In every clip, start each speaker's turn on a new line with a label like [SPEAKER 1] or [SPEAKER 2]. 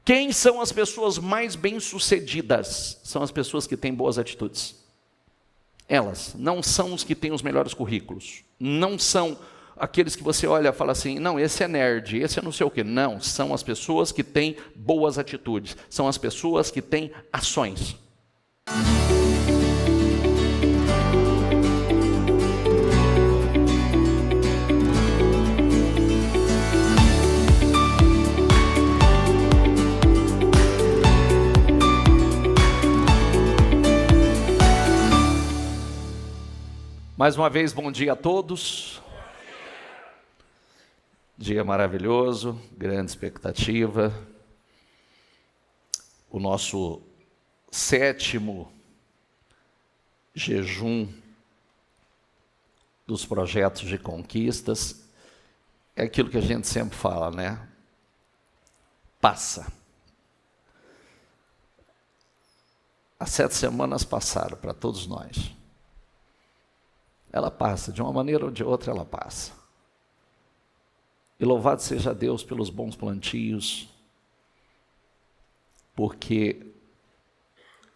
[SPEAKER 1] Quem são as pessoas mais bem-sucedidas? São as pessoas que têm boas atitudes. Elas não são os que têm os melhores currículos. Não são aqueles que você olha e fala assim, não, esse é nerd, esse é não sei o quê. Não, são as pessoas que têm boas atitudes. São as pessoas que têm ações. Mais uma vez, bom dia a todos. Dia maravilhoso, grande expectativa. O nosso 7º jejum dos projetos de conquistas. É aquilo que a gente sempre fala, né? Passa. As 7 semanas passaram para todos nós. Ela passa, de uma maneira ou de outra ela passa. E louvado seja Deus pelos bons plantios, porque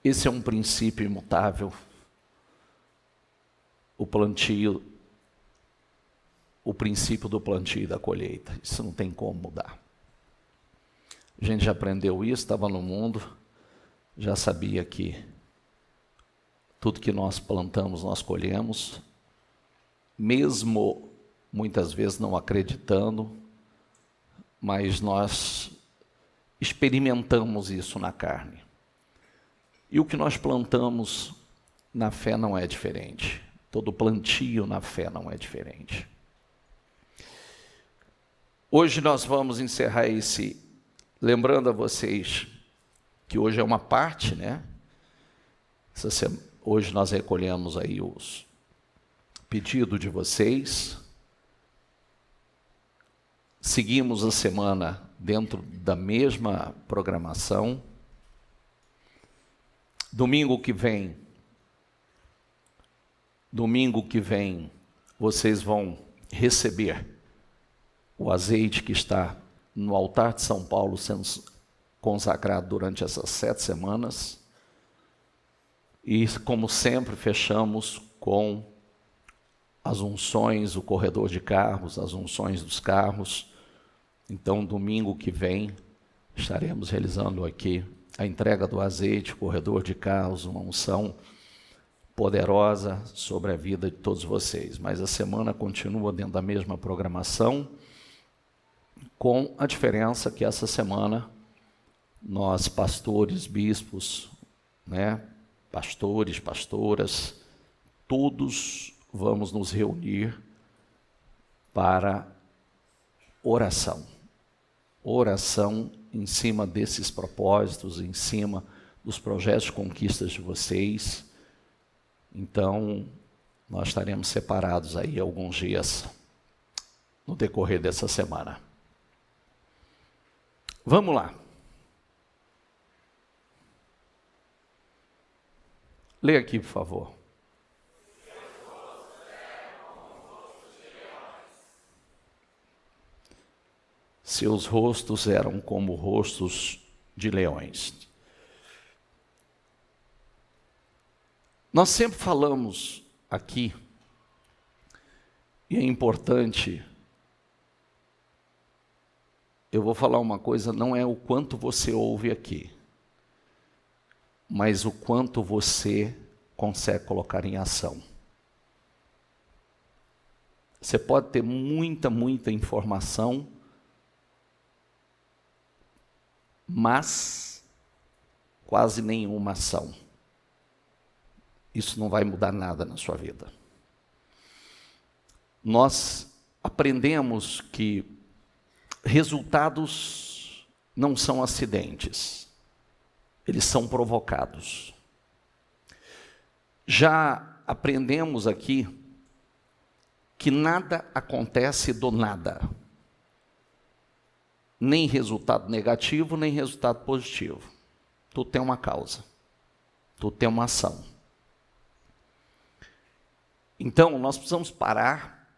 [SPEAKER 1] esse é um princípio imutável. O plantio, o princípio do plantio e da colheita, isso não tem como mudar. A gente já aprendeu isso, estava no mundo, já sabia que tudo que nós plantamos, nós colhemos, mesmo muitas vezes não acreditando, mas nós experimentamos isso na carne. E o que nós plantamos na fé não é diferente. Todo plantio na fé não é diferente. Hoje nós vamos encerrar lembrando a vocês que hoje é uma parte, né? Hoje nós recolhemos aí os pedidos de vocês. Seguimos a semana dentro da mesma programação. Domingo que vem, vocês vão receber o azeite que está no altar de São Paulo sendo consagrado durante essas 7 semanas. E, como sempre, fechamos com as unções, o corredor de carros, as unções dos carros. Então, domingo que vem, estaremos realizando aqui a entrega do azeite, corredor de carros, uma unção poderosa sobre a vida de todos vocês. Mas a semana continua dentro da mesma programação, com a diferença que essa semana nós, pastores, bispos, né, pastores, pastoras, todos vamos nos reunir para oração. Oração em cima desses propósitos, em cima dos projetos de conquistas de vocês. Então, nós estaremos separados aí alguns dias no decorrer dessa semana. Vamos lá. Leia aqui, por favor. Seus rostos eram como rostos de leões. Nós sempre falamos aqui, e é importante, eu vou falar uma coisa, não é o quanto você ouve aqui, mas o quanto você consegue colocar em ação. Você pode ter muita informação, mas quase nenhuma ação. Isso não vai mudar nada na sua vida. Nós aprendemos que resultados não são acidentes, eles são provocados. Já aprendemos aqui que nada acontece do nada. Nem resultado negativo, nem resultado positivo. Tudo tem uma causa. Tudo tem uma ação. Então, nós precisamos parar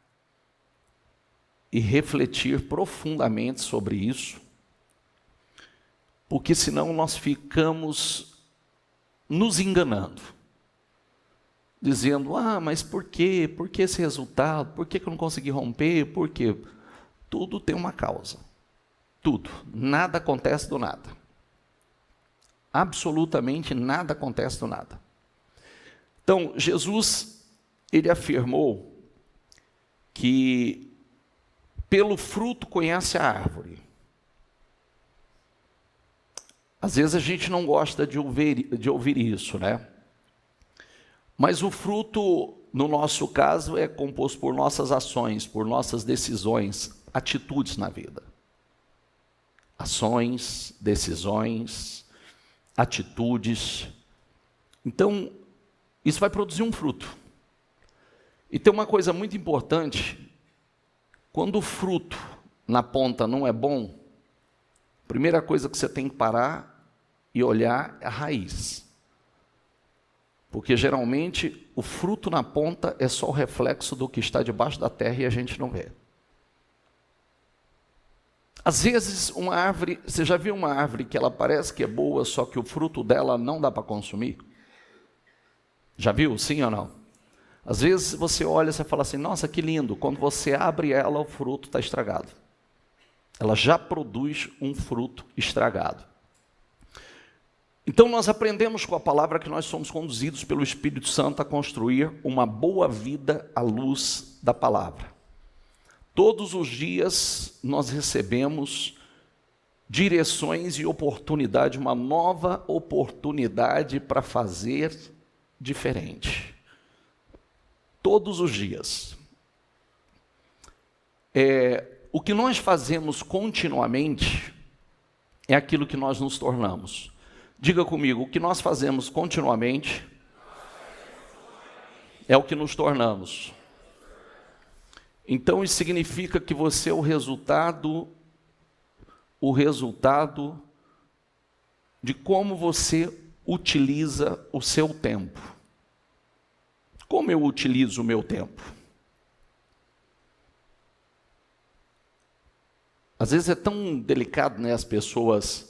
[SPEAKER 1] e refletir profundamente sobre isso, porque senão nós ficamos nos enganando, dizendo, mas por quê? Por que esse resultado? Por que eu não consegui romper? Por quê? Tudo tem uma causa, tudo, nada acontece do nada, absolutamente nada acontece do nada. Então, Jesus, ele afirmou que pelo fruto conhece a árvore. Às vezes a gente não gosta de ouvir isso, né? Mas o fruto, no nosso caso, é composto por nossas ações, por nossas decisões, atitudes na vida. Ações, decisões, atitudes. Então, isso vai produzir um fruto. E tem uma coisa muito importante, quando o fruto na ponta não é bom, a primeira coisa que você tem que parar e olhar é a raiz. Porque geralmente o fruto na ponta é só o reflexo do que está debaixo da terra e a gente não vê. Às vezes uma árvore, você já viu uma árvore que ela parece que é boa, só que o fruto dela não dá para consumir? Já viu? Sim ou não? Às vezes você olha e você fala assim, nossa, que lindo. Quando você abre ela, o fruto está estragado. Ela já produz um fruto estragado. Então nós aprendemos com a palavra que nós somos conduzidos pelo Espírito Santo a construir uma boa vida à luz da palavra. Todos os dias nós recebemos direções e oportunidade, uma nova oportunidade para fazer diferente. Todos os dias. O que nós fazemos continuamente é aquilo que nós nos tornamos. Diga comigo, o que nós fazemos continuamente é o que nos tornamos. Então isso significa que você é o resultado de como você utiliza o seu tempo. Como eu utilizo o meu tempo? Às vezes é tão delicado, né, as pessoas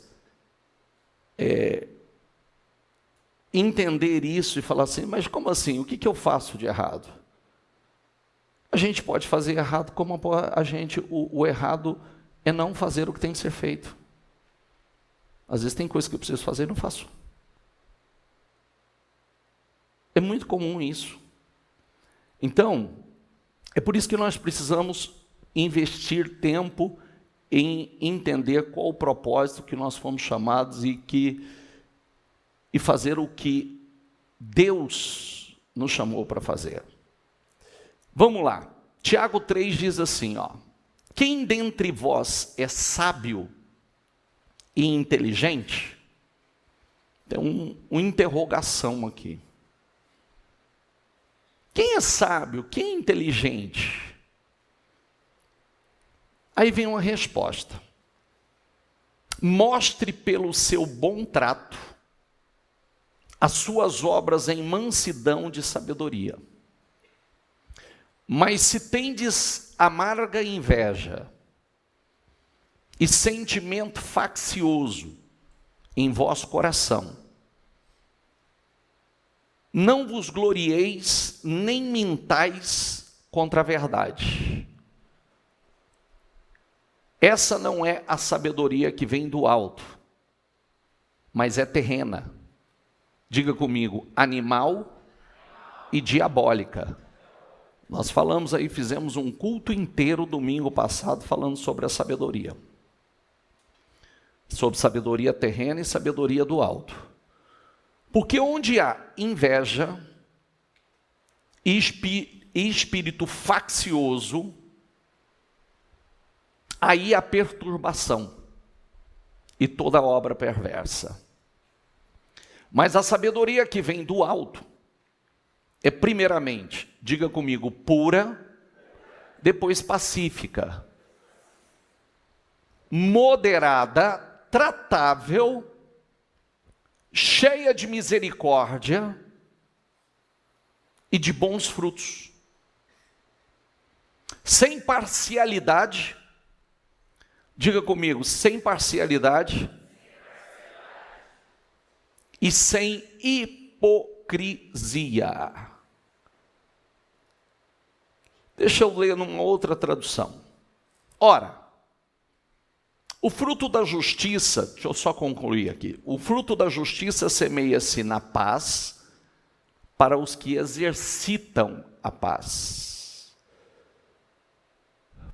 [SPEAKER 1] entender isso e falar assim, mas como assim? O que eu faço de errado? A gente pode fazer errado como o errado é não fazer o que tem que ser feito. Às vezes tem coisas que eu preciso fazer e não faço. É muito comum isso. Então, é por isso que nós precisamos investir tempo em entender qual o propósito que nós fomos chamados e fazer o que Deus nos chamou para fazer. Vamos lá. Tiago 3 diz assim, quem dentre vós é sábio e inteligente? Tem uma interrogação aqui. Quem é sábio? Quem é inteligente? Aí vem uma resposta. Mostre pelo seu bom trato as suas obras em mansidão de sabedoria. Mas se tendes amarga inveja e sentimento faccioso em vosso coração, não vos glorieis nem mintais contra a verdade. Essa não é a sabedoria que vem do alto, mas é terrena. Diga comigo, animal e diabólica. Nós falamos aí, fizemos um culto inteiro domingo passado falando sobre a sabedoria. Sobre sabedoria terrena e sabedoria do alto. Porque onde há inveja e espírito faccioso, aí há perturbação e toda obra perversa. Mas a sabedoria que vem do alto é primeiramente, diga comigo, pura, depois pacífica, moderada, tratável, cheia de misericórdia e de bons frutos, sem parcialidade. Diga comigo, sem parcialidade e sem hipocrisia. Deixa eu ler numa outra tradução. Ora, o fruto da justiça, deixa eu só concluir aqui. O fruto da justiça semeia-se na paz para os que exercitam a paz.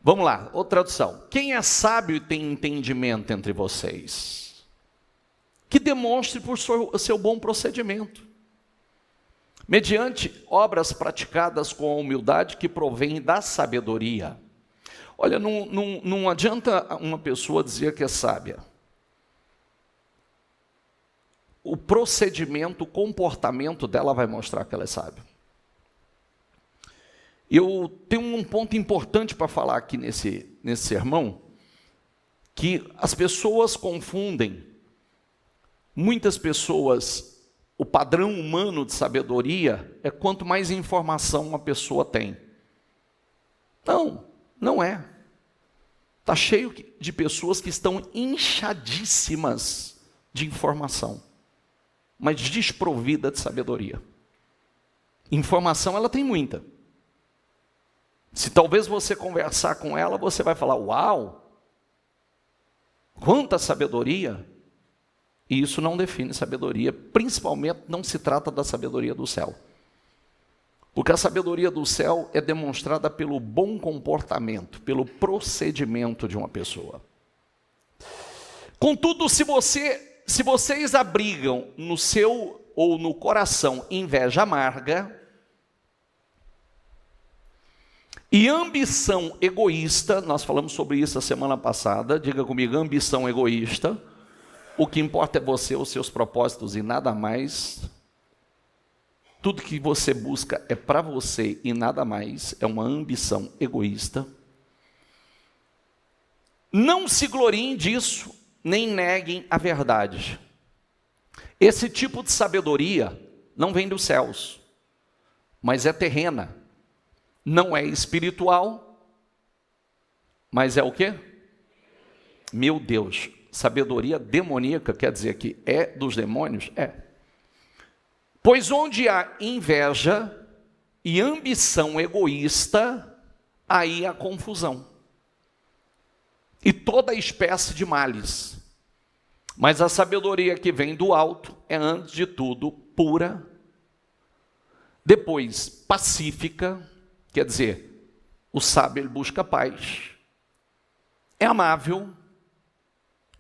[SPEAKER 1] Vamos lá, outra tradução. Quem é sábio e tem entendimento entre vocês? Que demonstre por seu bom procedimento, mediante obras praticadas com a humildade que provém da sabedoria. Olha, não adianta uma pessoa dizer que é sábia. O procedimento, o comportamento dela vai mostrar que ela é sábia. Eu tenho um ponto importante para falar aqui nesse sermão, que as pessoas confundem, muitas pessoas, o padrão humano de sabedoria é quanto mais informação uma pessoa tem. Não é. Está cheio de pessoas que estão inchadíssimas de informação, mas desprovida de sabedoria. Informação ela tem muita. Se talvez você conversar com ela, você vai falar, uau, quanta sabedoria. E isso não define sabedoria, principalmente não se trata da sabedoria do céu. Porque a sabedoria do céu é demonstrada pelo bom comportamento, pelo procedimento de uma pessoa. Contudo, se vocês abrigam no seu ou no coração inveja amarga e ambição egoísta, nós falamos sobre isso a semana passada, diga comigo, ambição egoísta, o que importa é você, os seus propósitos e nada mais. Tudo que você busca é para você e nada mais, é uma ambição egoísta. Não se gloriem disso, nem neguem a verdade. Esse tipo de sabedoria não vem dos céus, mas é terrena. Não é espiritual, mas é o quê? Meu Deus, sabedoria demoníaca quer dizer que é dos demônios? É. Pois onde há inveja e ambição egoísta, aí há confusão. E toda espécie de males. Mas a sabedoria que vem do alto é, antes de tudo, pura. Depois, pacífica, quer dizer, o sábio ele busca paz. É amável,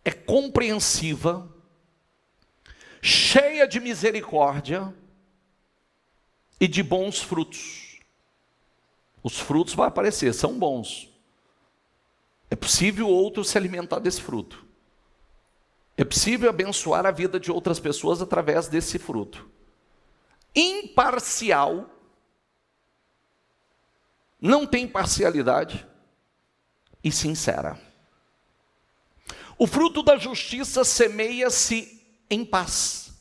[SPEAKER 1] é compreensiva, cheia de misericórdia e de bons frutos. Os frutos vão aparecer, são bons. É possível outro se alimentar desse fruto. É possível abençoar a vida de outras pessoas através desse fruto. Imparcial, não tem parcialidade e sincera. O fruto da justiça semeia-se em paz.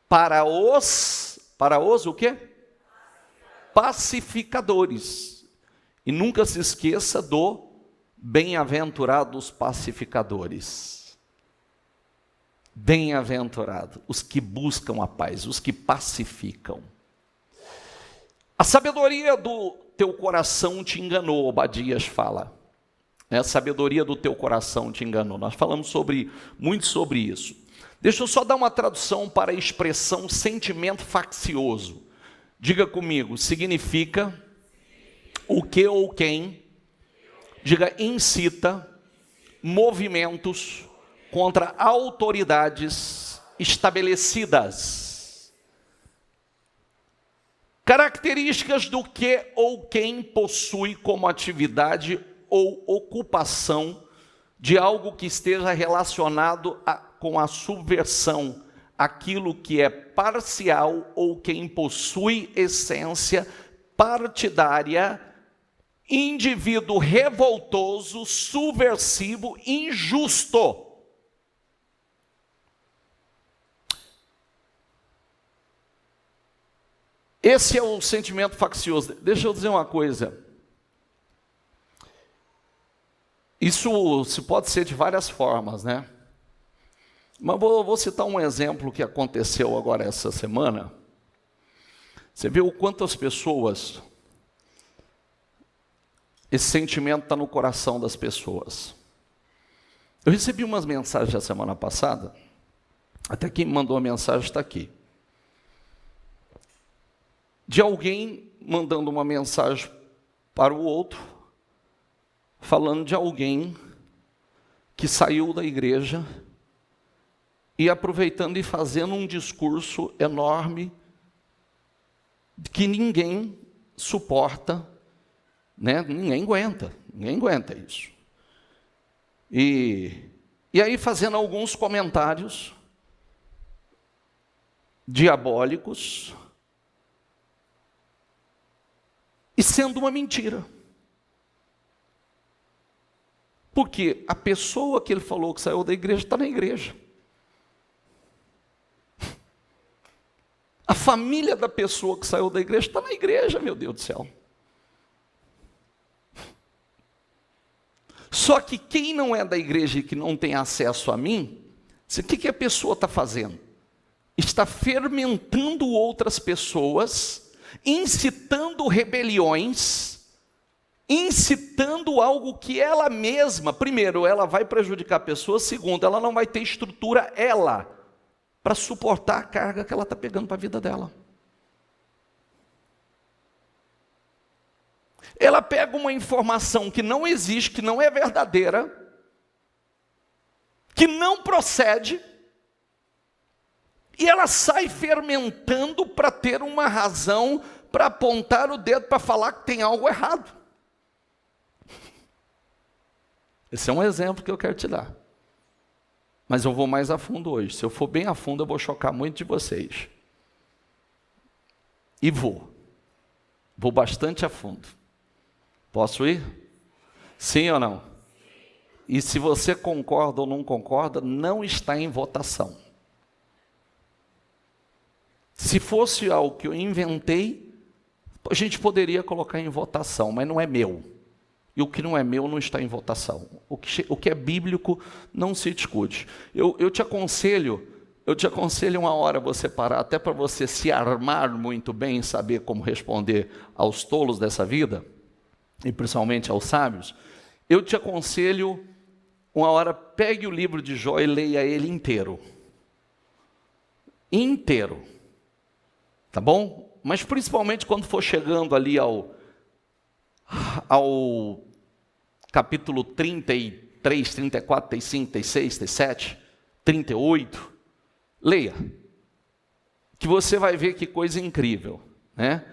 [SPEAKER 1] Para os o quê? Pacificadores. E nunca se esqueça do bem-aventurados pacificadores. Bem-aventurado, os que buscam a paz, os que pacificam. A sabedoria do teu coração te enganou, Obadias fala. A sabedoria do teu coração te enganou. Nós falamos muito sobre isso. Deixa eu só dar uma tradução para a expressão sentimento faccioso. Diga comigo, significa o que ou quem, diga, incita movimentos contra autoridades estabelecidas. Características do que ou quem possui como atividade ou ocupação de algo que esteja relacionado com a subversão, aquilo que é parcial ou quem possui essência partidária, indivíduo revoltoso, subversivo, injusto. Esse é o sentimento faccioso. Deixa eu dizer uma coisa. Isso se pode ser de várias formas, né? Mas vou citar um exemplo que aconteceu agora essa semana. Você viu o quanto as pessoas, esse sentimento está no coração das pessoas. Eu recebi umas mensagens a semana passada, até quem me mandou a mensagem está aqui, de alguém mandando uma mensagem para o outro, falando de alguém que saiu da igreja e aproveitando e fazendo um discurso enorme que ninguém suporta, né? Ninguém aguenta isso. E aí fazendo alguns comentários diabólicos e sendo uma mentira. Porque a pessoa que ele falou que saiu da igreja está na igreja. A família da pessoa que saiu da igreja está na igreja, meu Deus do céu. Só que quem não é da igreja e que não tem acesso a mim, o que a pessoa está fazendo? Está fermentando outras pessoas, incitando rebeliões, incitando algo que ela mesma, primeiro, ela vai prejudicar a pessoa, segundo, ela não vai ter estrutura, para suportar a carga que ela está pegando para a vida dela. Ela pega uma informação que não existe, que não é verdadeira, que não procede, e ela sai fermentando para ter uma razão, para apontar o dedo, para falar que tem algo errado. Esse é um exemplo que eu quero te dar. Mas eu vou mais a fundo hoje. Se eu for bem a fundo, eu vou chocar muito de vocês. E vou bastante a fundo. Posso ir? Sim ou não? E se você concorda ou não concorda, não está em votação. Se fosse algo que eu inventei, a gente poderia colocar em votação, mas não é meu. E o que não é meu não está em votação. O que é bíblico não se discute. Eu te aconselho uma hora você parar, até para você se armar muito bem e saber como responder aos tolos dessa vida, e principalmente aos sábios. Eu te aconselho uma hora, pegue o livro de Jó e leia ele inteiro. Inteiro. Tá bom? Mas principalmente quando for chegando ali ao capítulo 33, 34, 35, 36, 37, 38, leia, que você vai ver que coisa incrível, né?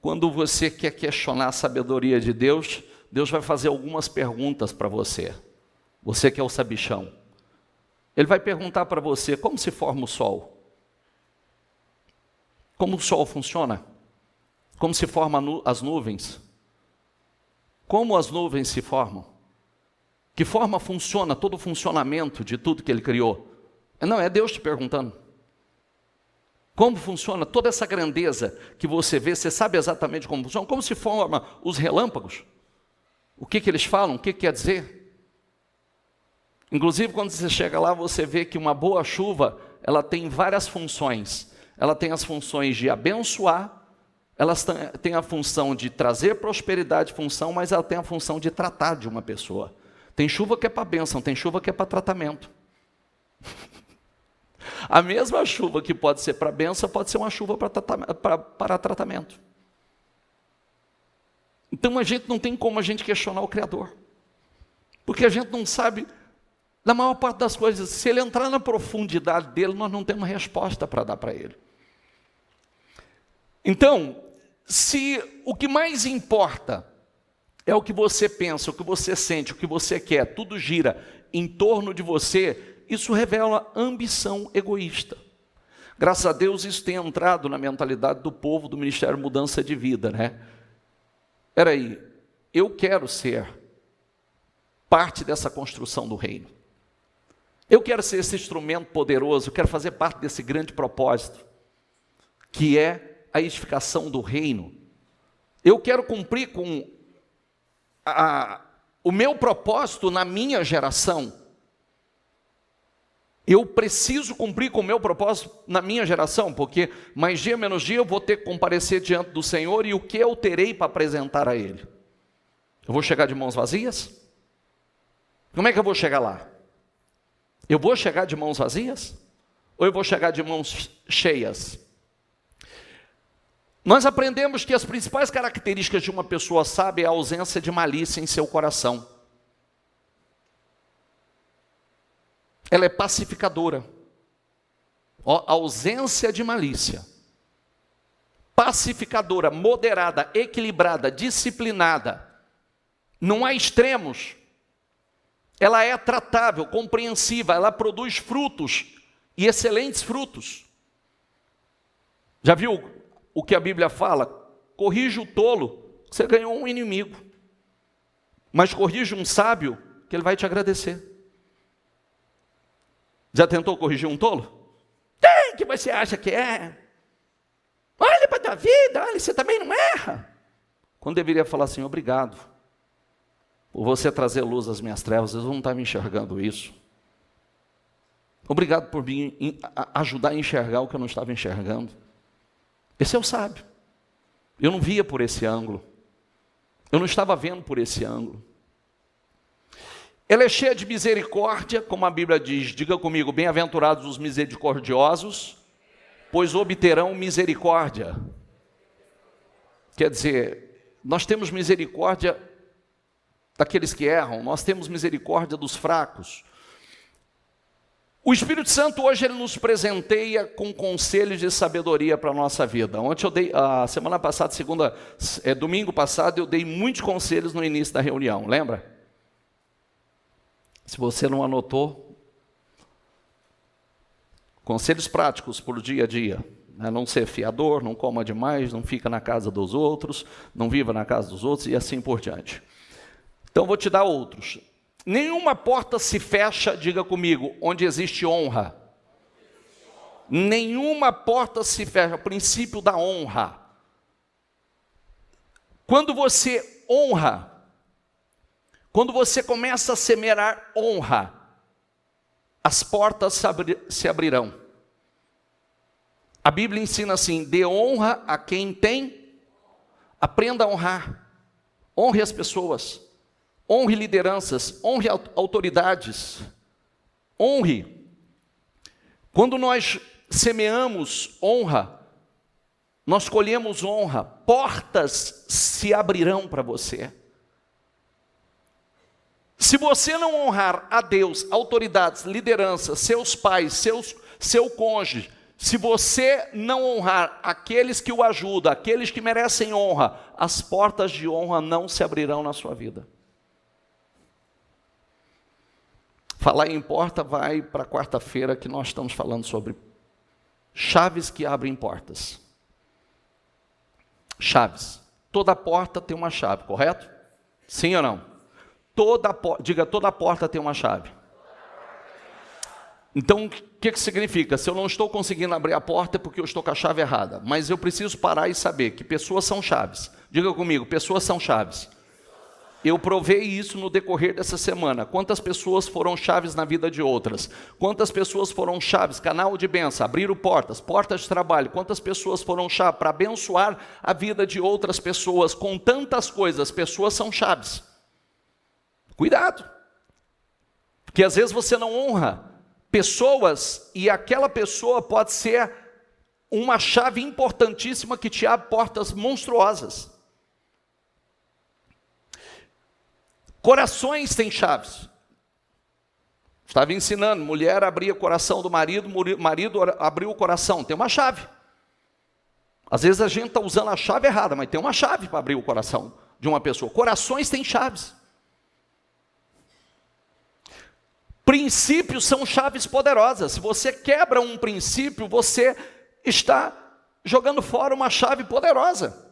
[SPEAKER 1] Quando você quer questionar a sabedoria de Deus, Deus vai fazer algumas perguntas para você. Você que é o sabichão. Ele vai perguntar para você, como se forma o sol? Como o sol funciona? Como se formam as nuvens? Como as nuvens se formam? Que forma funciona todo o funcionamento de tudo que ele criou? Não, é Deus te perguntando. Como funciona toda essa grandeza que você vê? Você sabe exatamente como funciona? Como se formam os relâmpagos? O que eles falam? O que quer dizer? Inclusive, quando você chega lá, você vê que uma boa chuva, ela tem várias funções. Ela tem as funções de abençoar, ela tem a função de trazer prosperidade, mas ela tem a função de tratar de uma pessoa. Tem chuva que é para bênção, tem chuva que é para tratamento. A mesma chuva que pode ser para bênção, pode ser uma chuva para tratamento. Então a gente não tem como a gente questionar o Criador. Porque a gente não sabe, na maior parte das coisas, se ele entrar na profundidade dele, nós não temos resposta para dar para ele. Então, se o que mais importa é o que você pensa, o que você sente, o que você quer, tudo gira em torno de você, isso revela ambição egoísta. Graças a Deus isso tem entrado na mentalidade do povo do Ministério Mudança de Vida, né? Peraí, eu quero ser parte dessa construção do reino. Eu quero ser esse instrumento poderoso, eu quero fazer parte desse grande propósito, que é a edificação do reino. Eu quero cumprir com o meu propósito na minha geração. Eu preciso cumprir com o meu propósito na minha geração, porque mais dia menos dia eu vou ter que comparecer diante do Senhor, e o que eu terei para apresentar a Ele? Eu vou chegar de mãos vazias? Como é que eu vou chegar lá? Eu vou chegar de mãos vazias? Ou eu vou chegar de mãos cheias? Nós aprendemos que as principais características de uma pessoa sábia é a ausência de malícia em seu coração. Ela é pacificadora. A ausência de malícia. Pacificadora, moderada, equilibrada, disciplinada. Não há extremos. Ela é tratável, compreensiva, ela produz frutos, e excelentes frutos. Já viu o que a Bíblia fala? Corrige o tolo, você ganhou um inimigo. Mas corrige um sábio, que ele vai te agradecer. Já tentou corrigir um tolo? Quem que você acha que é? Olha para a tua vida, olha, você também não erra. Quando deveria falar assim, obrigado por você trazer luz às minhas trevas, eles não estão me enxergando isso. Obrigado por me ajudar a enxergar o que eu não estava enxergando. Esse é o sábio. Eu não via por esse ângulo. Eu não estava vendo por esse ângulo. Ela é cheia de misericórdia, como a Bíblia diz. Diga comigo, bem-aventurados os misericordiosos, pois obterão misericórdia. Quer dizer, nós temos misericórdia daqueles que erram, nós temos misericórdia dos fracos. O Espírito Santo hoje ele nos presenteia com conselhos de sabedoria para a nossa vida. Ontem eu dei, a semana passada, domingo passado, eu dei muitos conselhos no início da reunião, lembra? Se você não anotou, conselhos práticos para o dia a dia. Não ser fiador, não coma demais, não fica na casa dos outros, não viva na casa dos outros e assim por diante. Então vou te dar outros. Nenhuma porta se fecha, diga comigo, onde existe honra. Nenhuma porta se fecha, o princípio da honra. Quando você honra, quando você começa a semear honra, as portas se abrirão. A Bíblia ensina assim, dê honra a quem tem, aprenda a honrar, honre as pessoas. Honre lideranças, honre autoridades, honre. Quando nós semeamos honra, nós colhemos honra, portas se abrirão para você. Se você não honrar a Deus, autoridades, lideranças, seus pais, seu cônjuge, se você não honrar aqueles que o ajudam, aqueles que merecem honra, as portas de honra não se abrirão na sua vida. Falar em porta vai para quarta-feira, que nós estamos falando sobre chaves que abrem portas. Chaves. Toda porta tem uma chave, correto? Sim ou não? Diga, toda porta tem uma chave. Então, o que significa? Se eu não estou conseguindo abrir a porta é porque eu estou com a chave errada. Mas eu preciso parar e saber que pessoas são chaves. Diga comigo, pessoas são chaves. Eu provei isso no decorrer dessa semana. Quantas pessoas foram chaves na vida de outras? Quantas pessoas foram chaves, canal de bênção, abriram portas, portas de trabalho? Quantas pessoas foram chaves para abençoar a vida de outras pessoas? Com tantas coisas, pessoas são chaves. Cuidado. Porque às vezes você não honra pessoas e aquela pessoa pode ser uma chave importantíssima que te abre portas monstruosas. Corações têm chaves. Estava ensinando, mulher abria o coração do marido, marido abriu o coração, tem uma chave. Às vezes a gente está usando a chave errada, mas tem uma chave para abrir o coração de uma pessoa. Corações têm chaves. Princípios são chaves poderosas. Se você quebra um princípio, você está jogando fora uma chave poderosa.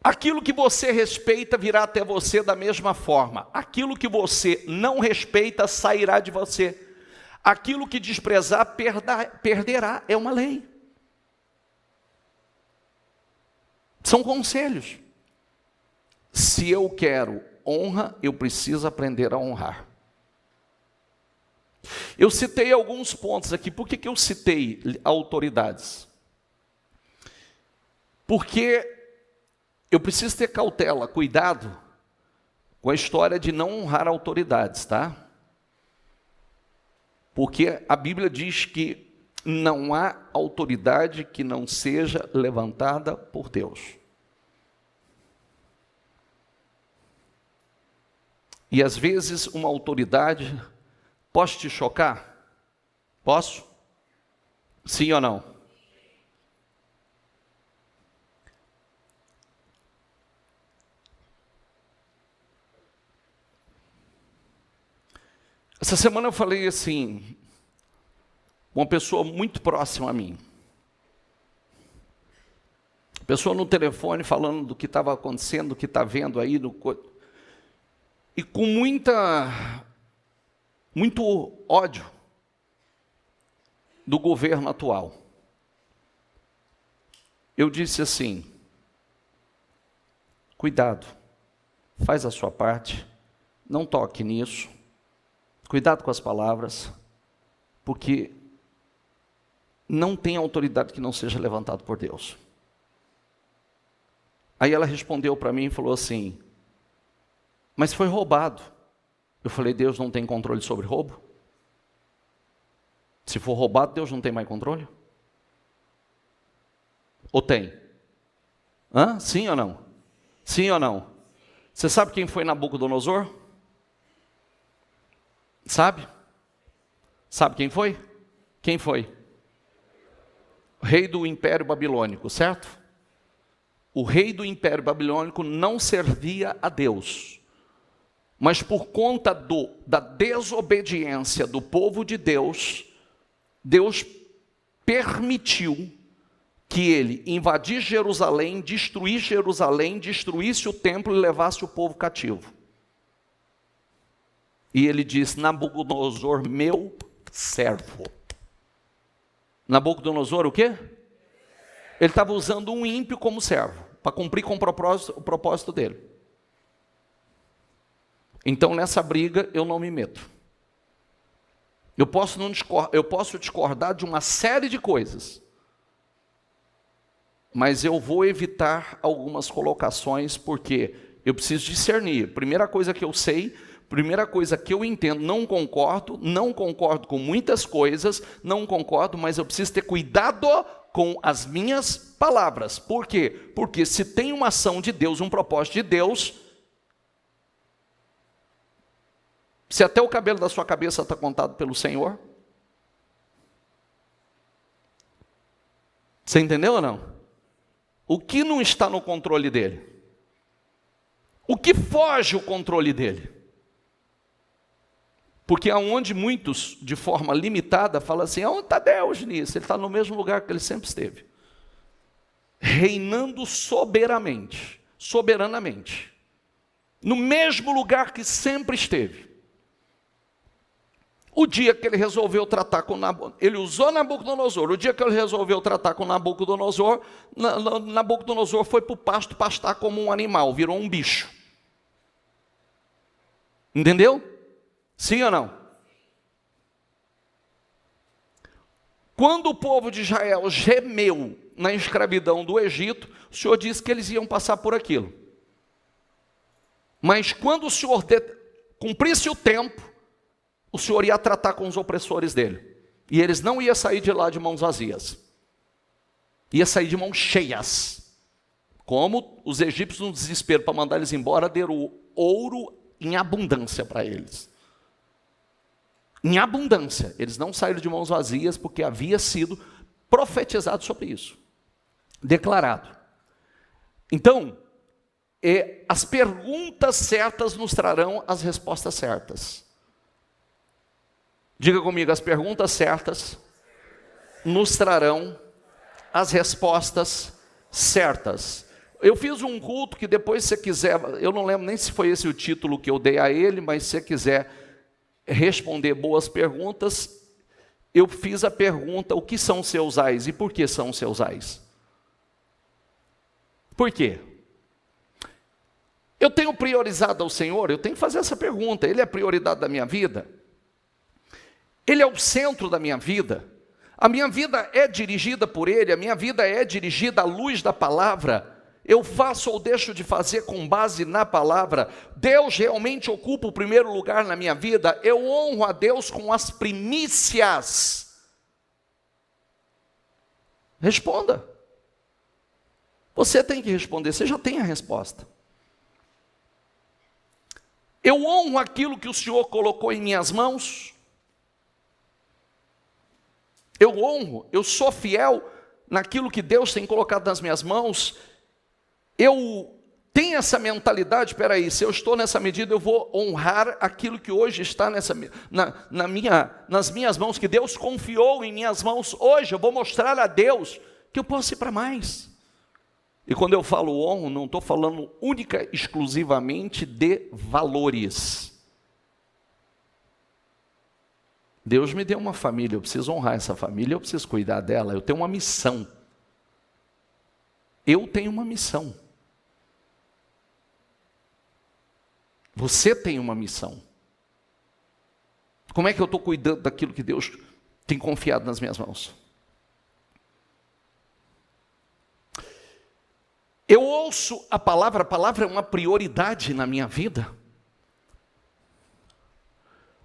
[SPEAKER 1] Aquilo que você respeita virá até você da mesma forma. Aquilo que você não respeita sairá de você. Aquilo que desprezar perderá. É uma lei. São conselhos. Se eu quero honra, eu preciso aprender a honrar. Eu citei alguns pontos aqui. Por que eu citei autoridades? Porque eu preciso ter cautela, cuidado com a história de não honrar autoridades, tá? Porque a Bíblia diz que não há autoridade que não seja levantada por Deus. E às vezes uma autoridade, posso te chocar? Posso? Sim ou não? Essa semana eu falei assim, uma pessoa muito próxima a mim. Pessoa no telefone falando do que estava acontecendo, do que está vendo aí, e com muito ódio do governo atual. Eu disse assim, cuidado, faz a sua parte, não toque nisso, cuidado com as palavras, porque não tem autoridade que não seja levantado por Deus. Aí ela respondeu para mim e falou assim, mas foi roubado. Eu falei, Deus não tem controle sobre roubo? Se for roubado, Deus não tem mais controle? Ou tem? Hã? Sim ou não? Sim ou não? Você sabe quem foi Nabucodonosor? Sabe? Sabe quem foi? Quem foi? O rei do Império Babilônico, certo? O rei do Império Babilônico não servia a Deus, mas por conta da desobediência do povo de Deus, Deus permitiu que ele invadisse Jerusalém, destruísse o templo e levasse o povo cativo. E ele diz, Nabucodonosor, meu servo. Nabucodonosor o quê? Ele estava usando um ímpio como servo, para cumprir com o propósito dele. Então nessa briga eu não me meto. Eu posso discordar de uma série de coisas, mas eu vou evitar algumas colocações, porque eu preciso discernir. Primeira coisa que eu sei, primeira coisa que eu entendo, não concordo com muitas coisas, não concordo, mas eu preciso ter cuidado com as minhas palavras. Por quê? Porque se tem uma ação de Deus, um propósito de Deus, se até o cabelo da sua cabeça está contado pelo Senhor, você entendeu ou não? O que não está no controle dele? O que foge o controle dele? Porque aonde muitos, de forma limitada, falam assim, onde está Deus nisso? Ele está no mesmo lugar que ele sempre esteve. Reinando soberanamente. No mesmo lugar que sempre esteve. O dia que ele resolveu tratar com Nabucodonosor, ele usou Nabucodonosor, o dia que ele resolveu tratar com Nabucodonosor, Nabucodonosor foi para o pasto pastar como um animal, virou um bicho. Entendeu? Sim ou não? Quando o povo de Israel gemeu na escravidão do Egito, o Senhor disse que eles iam passar por aquilo. Mas quando o Senhor cumprisse o tempo, o Senhor ia tratar com os opressores dele. E eles não iam sair de lá de mãos vazias. Ia sair de mãos cheias. Como os egípcios, no desespero para mandar eles embora, deram ouro em abundância para eles. Em abundância. Eles não saíram de mãos vazias porque havia sido profetizado sobre isso. Declarado. Então, as perguntas certas nos trarão as respostas certas. Diga comigo, as perguntas certas nos trarão as respostas certas. Eu fiz um culto que depois, se você quiser, eu não lembro nem se foi esse o título que eu dei a ele, mas se você quiser responder boas perguntas, eu fiz a pergunta, o que são seus ais e por que são seus ais? Por quê? Eu tenho priorizado ao Senhor, eu tenho que fazer essa pergunta, Ele é a prioridade da minha vida? Ele é o centro da minha vida. A minha vida é dirigida por Ele, a minha vida é dirigida à luz da palavra. Eu faço ou deixo de fazer com base na palavra. Deus realmente ocupa o primeiro lugar na minha vida. Eu honro a Deus com as primícias. Responda. Você tem que responder, você já tem a resposta. Eu honro aquilo que o Senhor colocou em minhas mãos. Eu honro, eu sou fiel naquilo que Deus tem colocado nas minhas mãos. Eu tenho essa mentalidade, espera aí, se eu estou nessa medida, eu vou honrar aquilo que hoje está nas minhas mãos, que Deus confiou em minhas mãos. Hoje eu vou mostrar a Deus que eu posso ir para mais. E quando eu falo honro, não estou falando única, exclusivamente de valores. Deus me deu uma família, eu preciso honrar essa família, eu preciso cuidar dela, eu tenho uma missão. Eu tenho uma missão. Você tem uma missão. Como é que eu estou cuidando daquilo que Deus tem confiado nas minhas mãos? Eu ouço a palavra é uma prioridade na minha vida.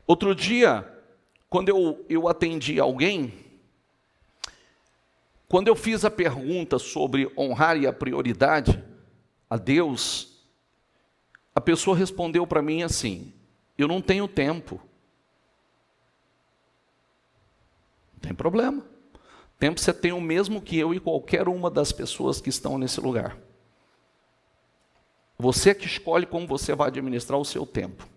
[SPEAKER 1] Outro dia, quando eu atendi alguém, quando eu fiz a pergunta sobre honrar e a prioridade a Deus, a pessoa respondeu para mim assim: eu não tenho tempo. Não tem problema. Tempo você tem o mesmo que eu e qualquer uma das pessoas que estão nesse lugar. Você que escolhe como você vai administrar o seu tempo.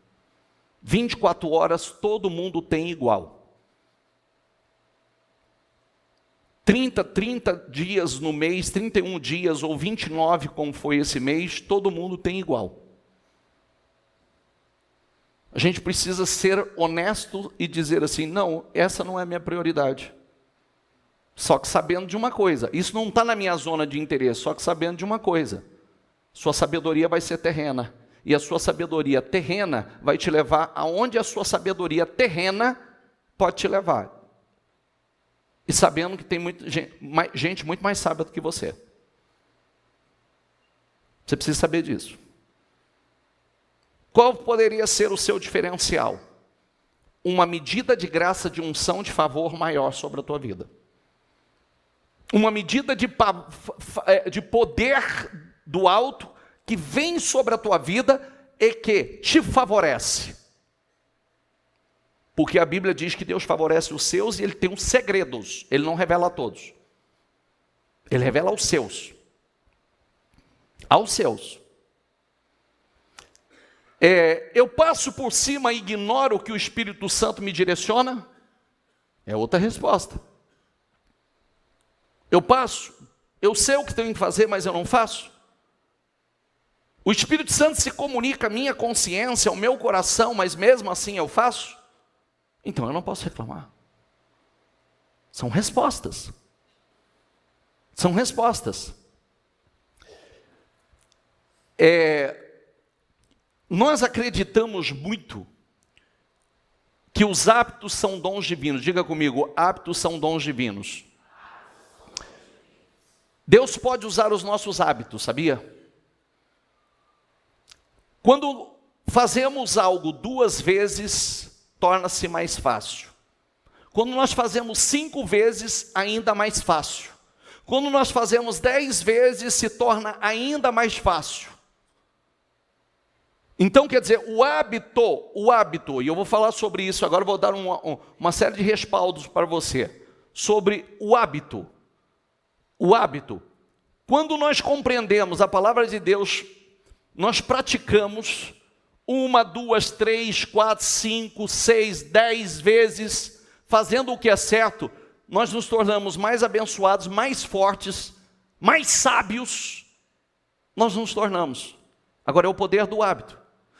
[SPEAKER 1] 24 horas todo mundo tem igual. 30 dias no mês, 31 dias ou 29, como foi esse mês, todo mundo tem igual. A gente precisa ser honesto e dizer assim: não, essa não é a minha prioridade. Só que sabendo de uma coisa, isso não está na minha zona de interesse, só que sabendo de uma coisa: sua sabedoria vai ser terrena. E a sua sabedoria terrena vai te levar aonde a sua sabedoria terrena pode te levar. E sabendo que tem gente muito mais sábia do que você. Você precisa saber disso. Qual poderia ser o seu diferencial? Uma medida de graça, de unção, de favor maior sobre a tua vida. Uma medida de poder do alto que vem sobre a tua vida e que te favorece. Porque a Bíblia diz que Deus favorece os seus e Ele tem uns segredos. Ele não revela a todos. Ele revela aos seus. Aos seus. Eu passo por cima e ignoro o que o Espírito Santo me direciona? É outra resposta. Eu passo, eu sei o que tenho que fazer, mas eu não faço. O Espírito Santo se comunica à minha consciência, ao meu coração, mas mesmo assim eu faço? Então eu não posso reclamar. São respostas. São respostas. Nós acreditamos muito que os hábitos são dons divinos. Diga comigo, hábitos são dons divinos. Deus pode usar os nossos hábitos, sabia? Quando fazemos algo 2 vezes, torna-se mais fácil. Quando nós fazemos 5 vezes, ainda mais fácil. Quando nós fazemos 10 vezes, se torna ainda mais fácil. Então, quer dizer, o hábito, e eu vou falar sobre isso, agora eu vou dar uma série de respaldos para você, sobre o hábito. O hábito. Quando nós compreendemos a palavra de Deus, nós praticamos 1, 2, 3, 4, 5, 6, 10 vezes, fazendo o que é certo, nós nos tornamos mais abençoados, mais fortes, mais sábios, nós nos tornamos. Agora é o poder do hábito.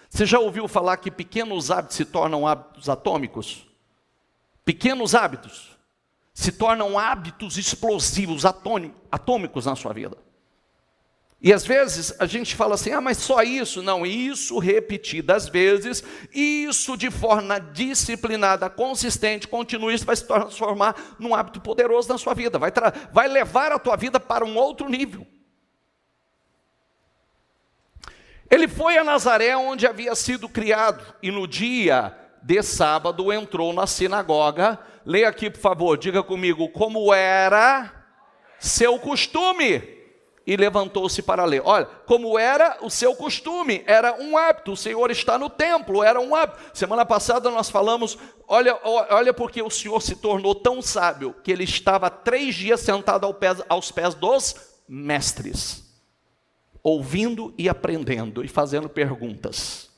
[SPEAKER 1] Você já ouviu falar que pequenos hábitos se tornam hábitos atômicos? Pequenos hábitos se tornam hábitos explosivos, atômicos na sua vida. E às vezes a gente fala assim, mas só isso? Não, isso repetidas vezes, isso de forma disciplinada, consistente, continuista, vai se transformar num hábito poderoso na sua vida, vai levar a tua vida para um outro nível. Ele foi a Nazaré, onde havia sido criado, e no dia de sábado entrou na sinagoga. Leia aqui, por favor, diga comigo, como era seu costume. E levantou-se para ler. Olha, como era o seu costume, era um hábito. O Senhor está no templo, era um hábito. Semana passada nós falamos, olha porque o Senhor se tornou tão sábio, que ele estava 3 dias sentado aos pés dos mestres, ouvindo e aprendendo e fazendo perguntas.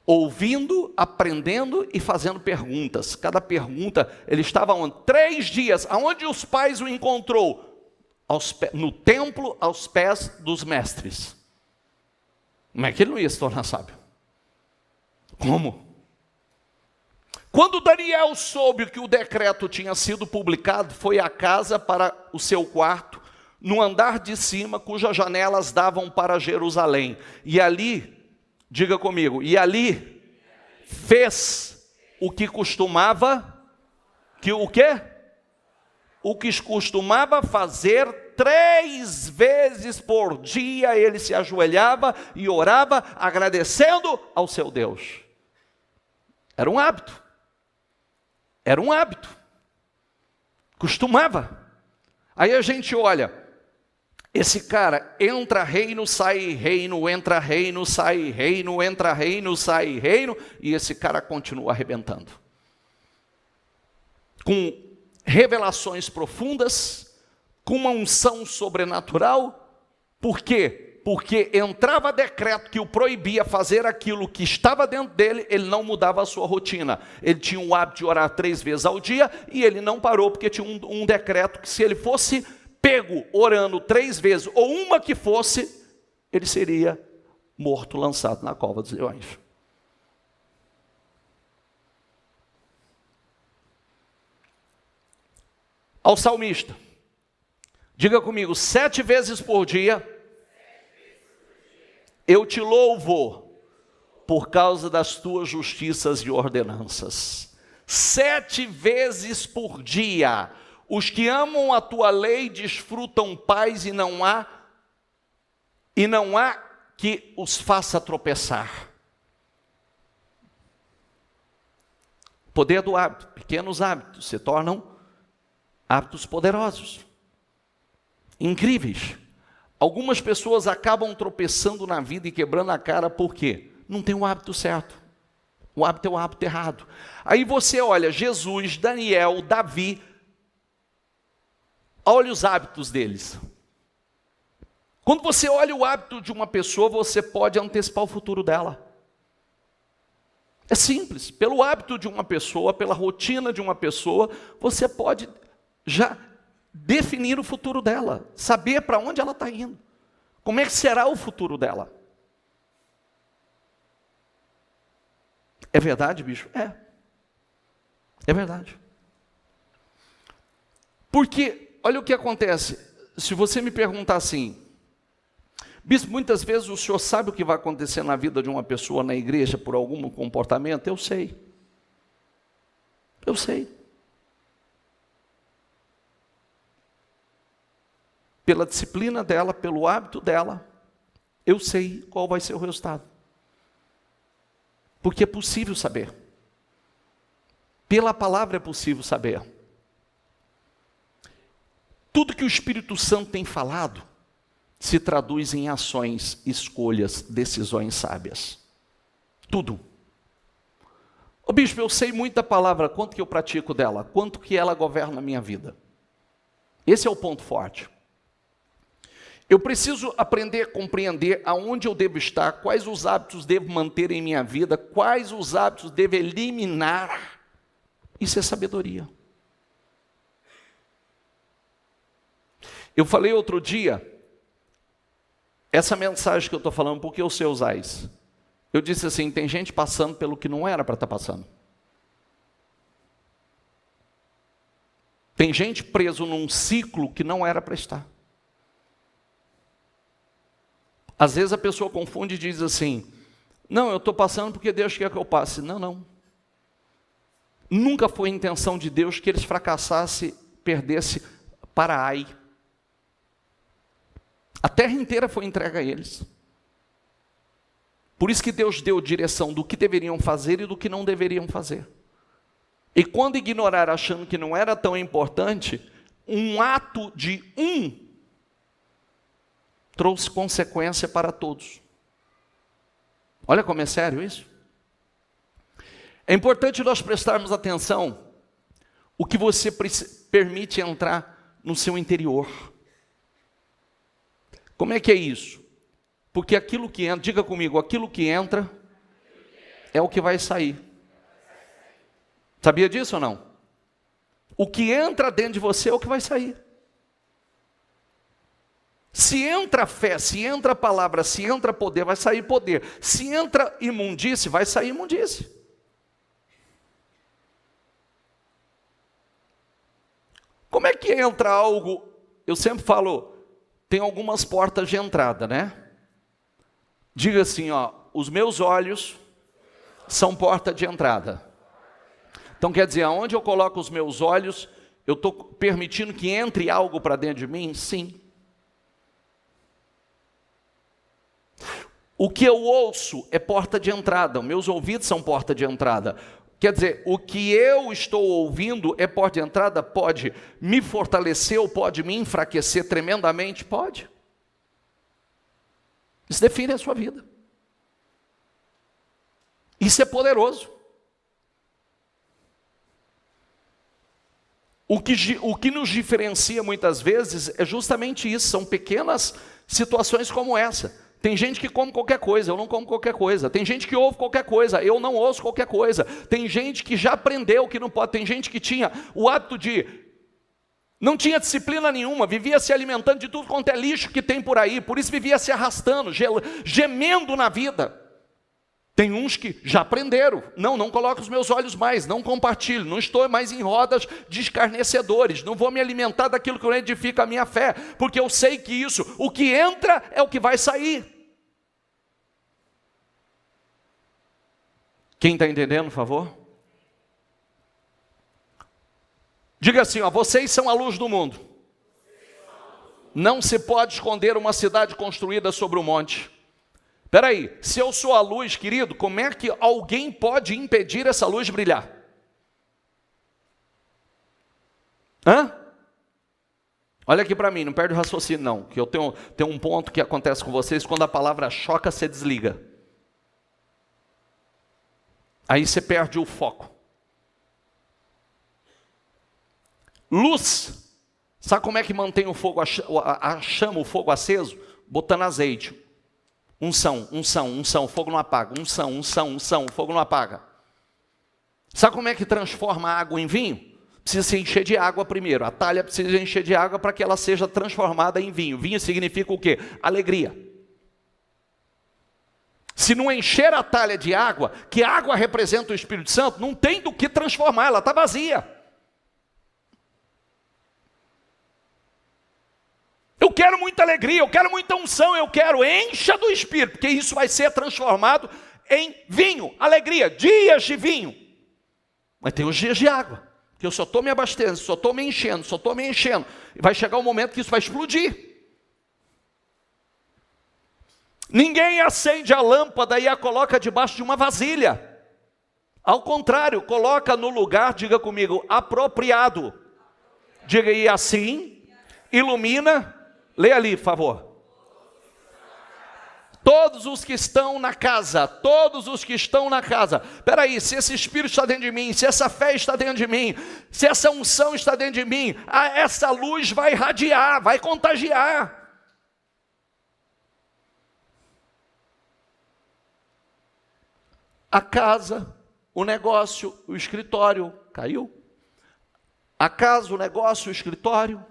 [SPEAKER 1] Ouvindo, aprendendo e fazendo perguntas. Cada pergunta, ele estava 3 dias, aonde os pais o encontrou? No templo, aos pés dos mestres. Como é que ele não ia se tornar sábio? Como? Quando Daniel soube que o decreto tinha sido publicado, foi à casa para o seu quarto, no andar de cima, cujas janelas davam para Jerusalém. E ali, diga comigo, e ali fez o que costumava, o quê? O que costumava fazer 3 vezes por dia, ele se ajoelhava e orava, agradecendo ao seu Deus. Era um hábito. Era um hábito. Costumava. Aí a gente olha, esse cara entra reino, sai reino, entra reino, sai reino, entra reino, sai reino, e esse cara continua arrebentando. Com revelações profundas, com uma unção sobrenatural. Por quê? Porque entrava decreto que o proibia fazer aquilo que estava dentro dele, ele não mudava a sua rotina. Ele tinha o hábito de orar 3 vezes ao dia, e ele não parou, porque tinha um decreto que se ele fosse pego orando 3 vezes, ou uma que fosse, ele seria morto, lançado na cova dos leões. Ao salmista, diga comigo, 7 vezes por dia, eu te louvo, por causa das tuas justiças e ordenanças. 7 vezes por dia, os que amam a tua lei desfrutam paz, e não há que os faça tropeçar. Poder do hábito, pequenos hábitos se tornam hábitos poderosos, incríveis. Algumas pessoas acabam tropeçando na vida e quebrando a cara, por quê? Não tem o hábito certo. O hábito é o hábito errado. Aí você olha Jesus, Daniel, Davi, olha os hábitos deles. Quando você olha o hábito de uma pessoa, você pode antecipar o futuro dela. É simples. Pelo hábito de uma pessoa, pela rotina de uma pessoa, você pode já definir o futuro dela, saber para onde ela está indo, como é que será o futuro dela. É verdade, bicho? É verdade. Porque, olha o que acontece, se você me perguntar assim, bispo, muitas vezes o senhor sabe o que vai acontecer na vida de uma pessoa na igreja por algum comportamento? Eu sei. Pela disciplina dela, pelo hábito dela, eu sei qual vai ser o resultado. Porque é possível saber. Pela palavra é possível saber. Tudo que o Espírito Santo tem falado se traduz em ações, escolhas, decisões sábias. Tudo. Ô bispo, eu sei muito da palavra, quanto que eu pratico dela, quanto que ela governa a minha vida. Esse é o ponto forte. Eu preciso aprender a compreender aonde eu devo estar, quais os hábitos devo manter em minha vida, quais os hábitos devo eliminar. Isso é sabedoria. Eu falei outro dia, essa mensagem que eu estou falando, por que eu sei usar isso? Eu disse assim, tem gente passando pelo que não era para estar passando. Tem gente preso num ciclo que não era para estar. Às vezes a pessoa confunde e diz assim, não, eu estou passando porque Deus quer que eu passe. Não, não. Nunca foi a intenção de Deus que eles fracassassem, perdessem para Ai. A terra inteira foi entregue a eles. Por isso que Deus deu direção do que deveriam fazer e do que não deveriam fazer. E quando ignoraram achando que não era tão importante, um ato de trouxe consequência para todos. Olha como é sério isso. É importante nós prestarmos atenção o que você permite entrar no seu interior. Como é que é isso? Porque aquilo que entra, diga comigo, aquilo que entra é o que vai sair. Sabia disso ou não? O que entra dentro de você é o que vai sair. Se entra fé, se entra palavra, se entra poder, vai sair poder. Se entra imundície, vai sair imundície. Como é que entra algo? Eu sempre falo, tem algumas portas de entrada, né? Diga assim, ó, os meus olhos são porta de entrada. Então quer dizer, aonde eu coloco os meus olhos, eu estou permitindo que entre algo para dentro de mim? Sim. O que eu ouço é porta de entrada, meus ouvidos são porta de entrada. Quer dizer, o que eu estou ouvindo é porta de entrada? Pode me fortalecer ou pode me enfraquecer tremendamente? Pode. Isso define a sua vida. Isso é poderoso. O que nos diferencia muitas vezes é justamente isso, são pequenas situações como essa. Tem gente que come qualquer coisa, eu não como qualquer coisa. Tem gente que ouve qualquer coisa, eu não ouço qualquer coisa. Tem gente que já aprendeu que não pode. Tem gente que tinha o hábito de... não tinha disciplina nenhuma, vivia se alimentando de tudo quanto é lixo que tem por aí. Por isso vivia se arrastando, gemendo na vida. Tem uns que já aprenderam. Não coloco os meus olhos mais, não compartilho. Não estou mais em rodas de escarnecedores. Não vou me alimentar daquilo que não edifica a minha fé. Porque eu sei que isso, o que entra é o que vai sair. Quem está entendendo, por favor? Diga assim, ó, vocês são a luz do mundo. Não se pode esconder uma cidade construída sobre um monte. Espera aí, se eu sou a luz, querido, como é que alguém pode impedir essa luz de brilhar? Olha aqui para mim, não perde o raciocínio não, que eu tenho um ponto que acontece com vocês, quando a palavra choca, você desliga. Aí você perde o foco. Luz, sabe como é que mantém o fogo, a chama, o fogo aceso? Botando azeite. Unção, o fogo não apaga. Unção, o fogo não apaga. Sabe como é que transforma a água em vinho? Precisa se encher de água primeiro. A talha precisa encher de água para que ela seja transformada em vinho. Vinho significa o quê? Alegria. Se não encher a talha de água, que a água representa o Espírito Santo, não tem do que transformar, ela está vazia. Eu quero muita alegria, eu quero muita unção, encha do Espírito, porque isso vai ser transformado em vinho, alegria, dias de vinho. Mas tem os dias de água, que eu só estou me abastecendo, só estou me enchendo. E vai chegar um momento que isso vai explodir. Ninguém acende a lâmpada e a coloca debaixo de uma vasilha. Ao contrário, coloca no lugar, diga comigo, apropriado. Diga aí assim, ilumina. Lê ali, por favor. Todos os que estão na casa, Espera aí, se esse Espírito está dentro de mim, se essa fé está dentro de mim, se essa unção está dentro de mim, essa luz vai irradiar, vai contagiar. A casa, o negócio, o escritório, caiu. A casa, o negócio, o escritório.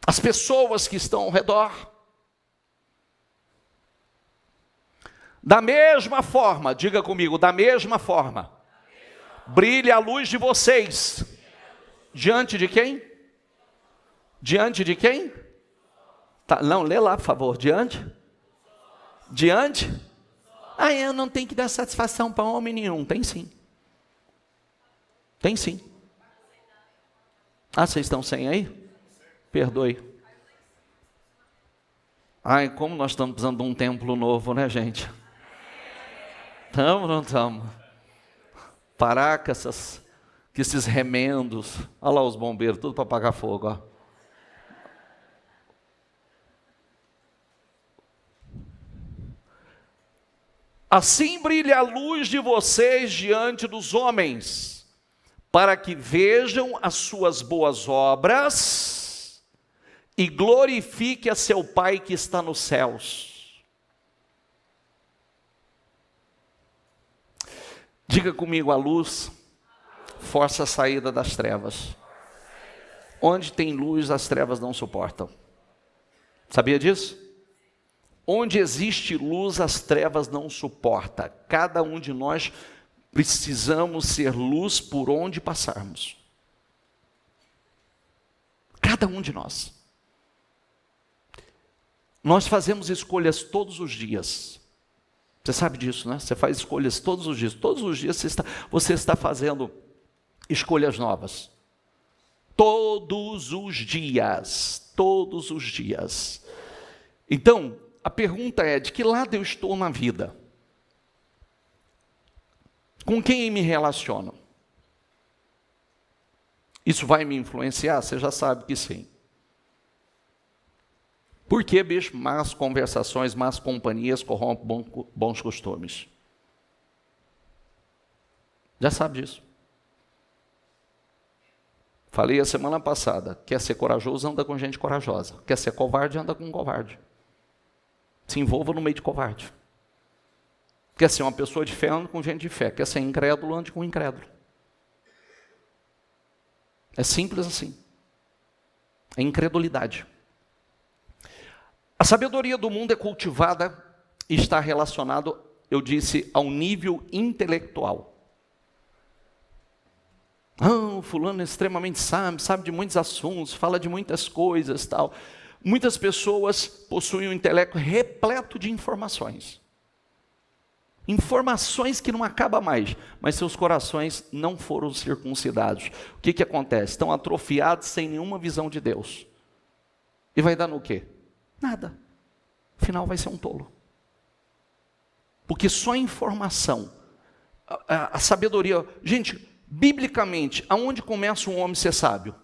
[SPEAKER 1] As pessoas que estão ao redor. Da mesma forma, diga comigo, da mesma forma, brilha a luz de vocês. Diante de quem? Diante de quem? Tá, não, lê lá, por favor. Diante? Diante? Ah, eu não tenho que dar satisfação para homem nenhum. Tem sim. Tem sim. Ah, vocês estão sem aí? Perdoe. Ai, como nós estamos precisando de um templo novo, né, gente? Estamos ou não estamos? Parar com esses remendos. Olha lá os bombeiros, tudo para apagar fogo, ó. Assim brilhe a luz de vocês diante dos homens, para que vejam as suas boas obras e glorifique a seu Pai que está nos céus. Diga comigo, a luz força a saída das trevas. Onde tem luz, as trevas não suportam. Sabia disso? Onde existe luz, as trevas não suportam. Cada um de nós precisamos ser luz por onde passarmos. Cada um de nós. Nós fazemos escolhas todos os dias. Você sabe disso, né? Você faz escolhas todos os dias. Todos os dias você está fazendo escolhas novas. Todos os dias. Todos os dias. Então, a pergunta é, de que lado eu estou na vida? Com quem me relaciono? Isso vai me influenciar? Você já sabe que sim. Por que, bicho? Más conversações, más companhias corrompem bons costumes. Já sabe disso. Falei a semana passada, quer ser corajoso, anda com gente corajosa. Quer ser covarde, anda com covarde. Se envolva no meio de covarde. Quer ser uma pessoa de fé, anda com gente de fé. Quer ser incrédulo, ande com incrédulo. É simples assim. É incredulidade. A sabedoria do mundo é cultivada e está relacionado, eu disse, ao nível intelectual. O fulano é extremamente sabe de muitos assuntos, fala de muitas coisas, tal. Muitas pessoas possuem um intelecto repleto de informações. Informações que não acabam mais, mas seus corações não foram circuncidados. O que acontece? Estão atrofiados sem nenhuma visão de Deus. E vai dar no quê? Nada. Afinal vai ser um tolo. Porque só informação, a sabedoria... Gente, biblicamente, aonde começa um homem a ser sábio?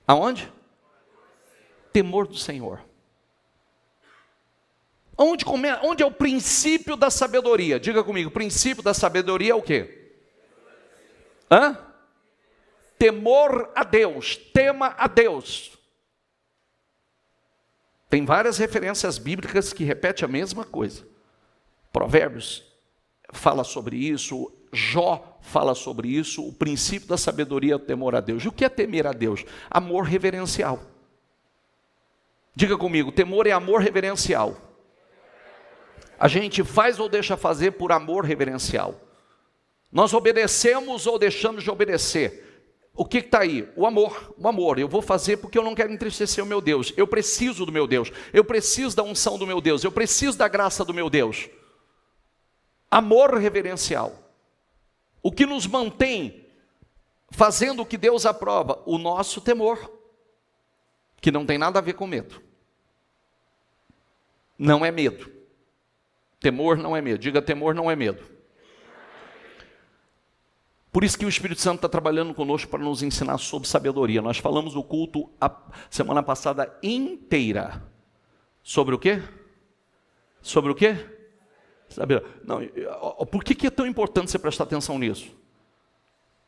[SPEAKER 1] Aonde? Temor do Senhor. Onde é o princípio da sabedoria? Diga comigo, o princípio da sabedoria é o quê? Temor a Deus, tema a Deus. Tem várias referências bíblicas que repetem a mesma coisa. Provérbios fala sobre isso, Jó fala sobre isso, o princípio da sabedoria é o temor a Deus. E o que é temer a Deus? Amor reverencial. Diga comigo, temor é amor reverencial. A gente faz ou deixa fazer por amor reverencial. Nós obedecemos ou deixamos de obedecer. O que está aí? O amor. Eu vou fazer porque eu não quero entristecer o meu Deus. Eu preciso do meu Deus. Eu preciso da unção do meu Deus. Eu preciso da graça do meu Deus. Amor reverencial. O que nos mantém fazendo o que Deus aprova? O nosso temor. Que não tem nada a ver com medo. Não é medo. Temor não é medo. Diga, temor não é medo. Por isso que o Espírito Santo está trabalhando conosco para nos ensinar sobre sabedoria. Nós falamos o culto a semana passada inteira. Sobre o quê? Sobre o quê? Não, por que é tão importante você prestar atenção nisso?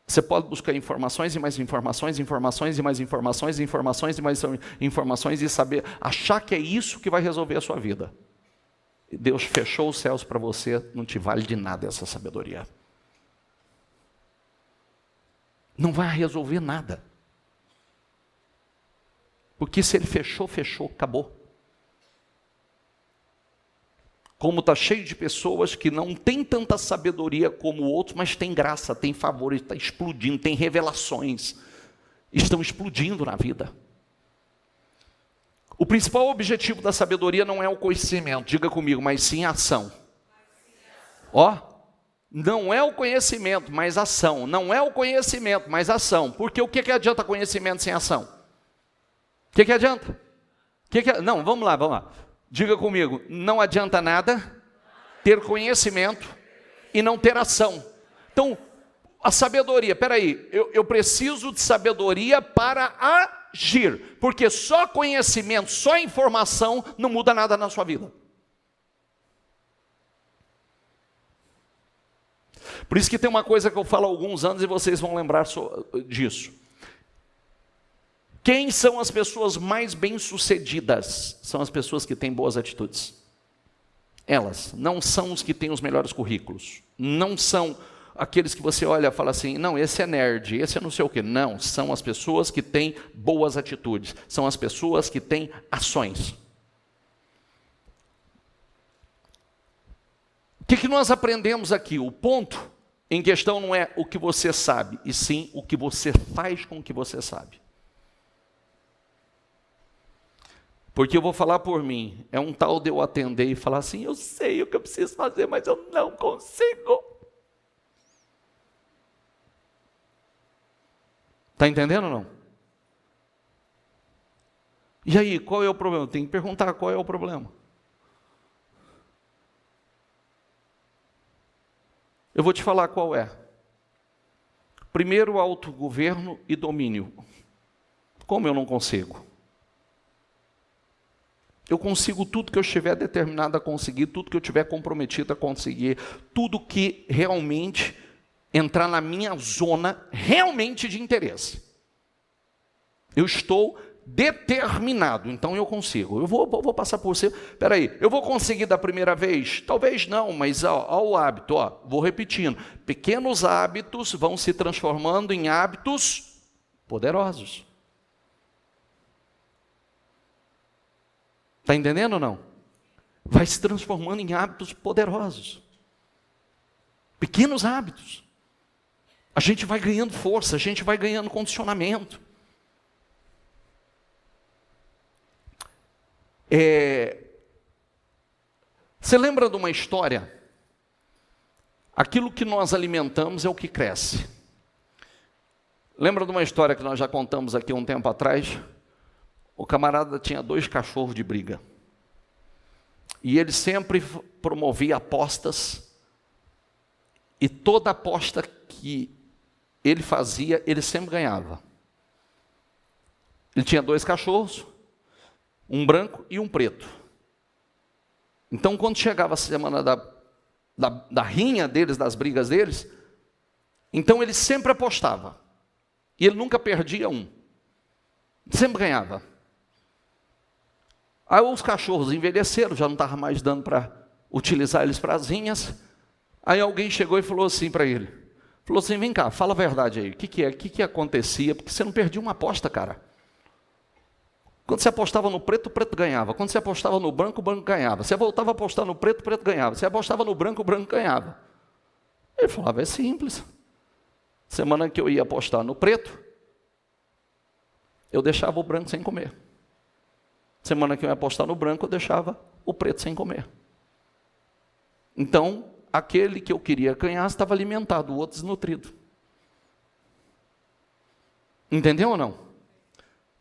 [SPEAKER 1] Você pode buscar informações e mais informações, informações e mais informações, informações e mais informações e saber, achar que é isso que vai resolver a sua vida. Deus fechou os céus para você, não te vale de nada essa sabedoria. Não vai resolver nada. Porque se ele fechou, acabou. Como está cheio de pessoas que não têm tanta sabedoria como outros, mas tem graça, tem favor, está explodindo, tem revelações. Estão explodindo na vida. O principal objetivo da sabedoria não é o conhecimento, diga comigo, mas sim a ação. Ó, não é o conhecimento, mas ação. Não é o conhecimento, mas ação. Porque o que adianta conhecimento sem ação? O que adianta? Não, vamos lá. Diga comigo, não adianta nada ter conhecimento e não ter ação. Então, a sabedoria, peraí, eu preciso de sabedoria para agir, porque só conhecimento, só informação não muda nada na sua vida. Por isso que tem uma coisa que eu falo há alguns anos e vocês vão lembrar disso. Quem são as pessoas mais bem-sucedidas? São as pessoas que têm boas atitudes. Elas não são os que têm os melhores currículos. Não são aqueles que você olha e fala assim, não, esse é nerd, esse é não sei o quê. Não, são as pessoas que têm boas atitudes. São as pessoas que têm ações. O que nós aprendemos aqui? O ponto em questão não é o que você sabe, e sim o que você faz com o que você sabe. Porque eu vou falar por mim, é um tal de eu atender e falar assim, eu sei o que eu preciso fazer, mas eu não consigo. Está entendendo ou não? E aí, qual é o problema? Tem que perguntar qual é o problema. Eu vou te falar qual é. Primeiro, autogoverno e domínio. Como eu não consigo? Eu consigo tudo que eu estiver determinado a conseguir, tudo que eu estiver comprometido a conseguir, tudo que realmente entrar na minha zona realmente de interesse. Eu estou determinado, então eu consigo. Eu vou passar por você. Espera aí, eu vou conseguir da primeira vez? Talvez não, mas o hábito, vou repetindo. Pequenos hábitos vão se transformando em hábitos poderosos. Está entendendo ou não? Vai se transformando em hábitos poderosos. Pequenos hábitos. A gente vai ganhando força, a gente vai ganhando condicionamento. Você lembra de uma história? Aquilo que nós alimentamos é o que cresce. Lembra de uma história que nós já contamos aqui um tempo atrás? O camarada tinha 2 cachorros de briga. E ele sempre promovia apostas. E toda aposta que ele fazia, ele sempre ganhava. Ele tinha 2 cachorros, um branco e um preto. Então, quando chegava a semana da rinha deles, das brigas deles, então ele sempre apostava. E ele nunca perdia um. Sempre ganhava. Aí os cachorros envelheceram, já não estava mais dando para utilizar eles para as rinhas. Aí alguém chegou e falou assim para ele. Falou assim, vem cá, fala a verdade aí. O que acontecia? Porque você não perdia uma aposta, cara. Quando você apostava no preto, o preto ganhava. Quando você apostava no branco, o branco ganhava. Você voltava a apostar no preto, o preto ganhava. Você apostava no branco, o branco ganhava. Ele falava, é simples. Semana que eu ia apostar no preto, eu deixava o branco sem comer. Semana que eu ia apostar no branco, eu deixava o preto sem comer. Então, aquele que eu queria ganhar estava alimentado, o outro desnutrido. Entendeu ou não?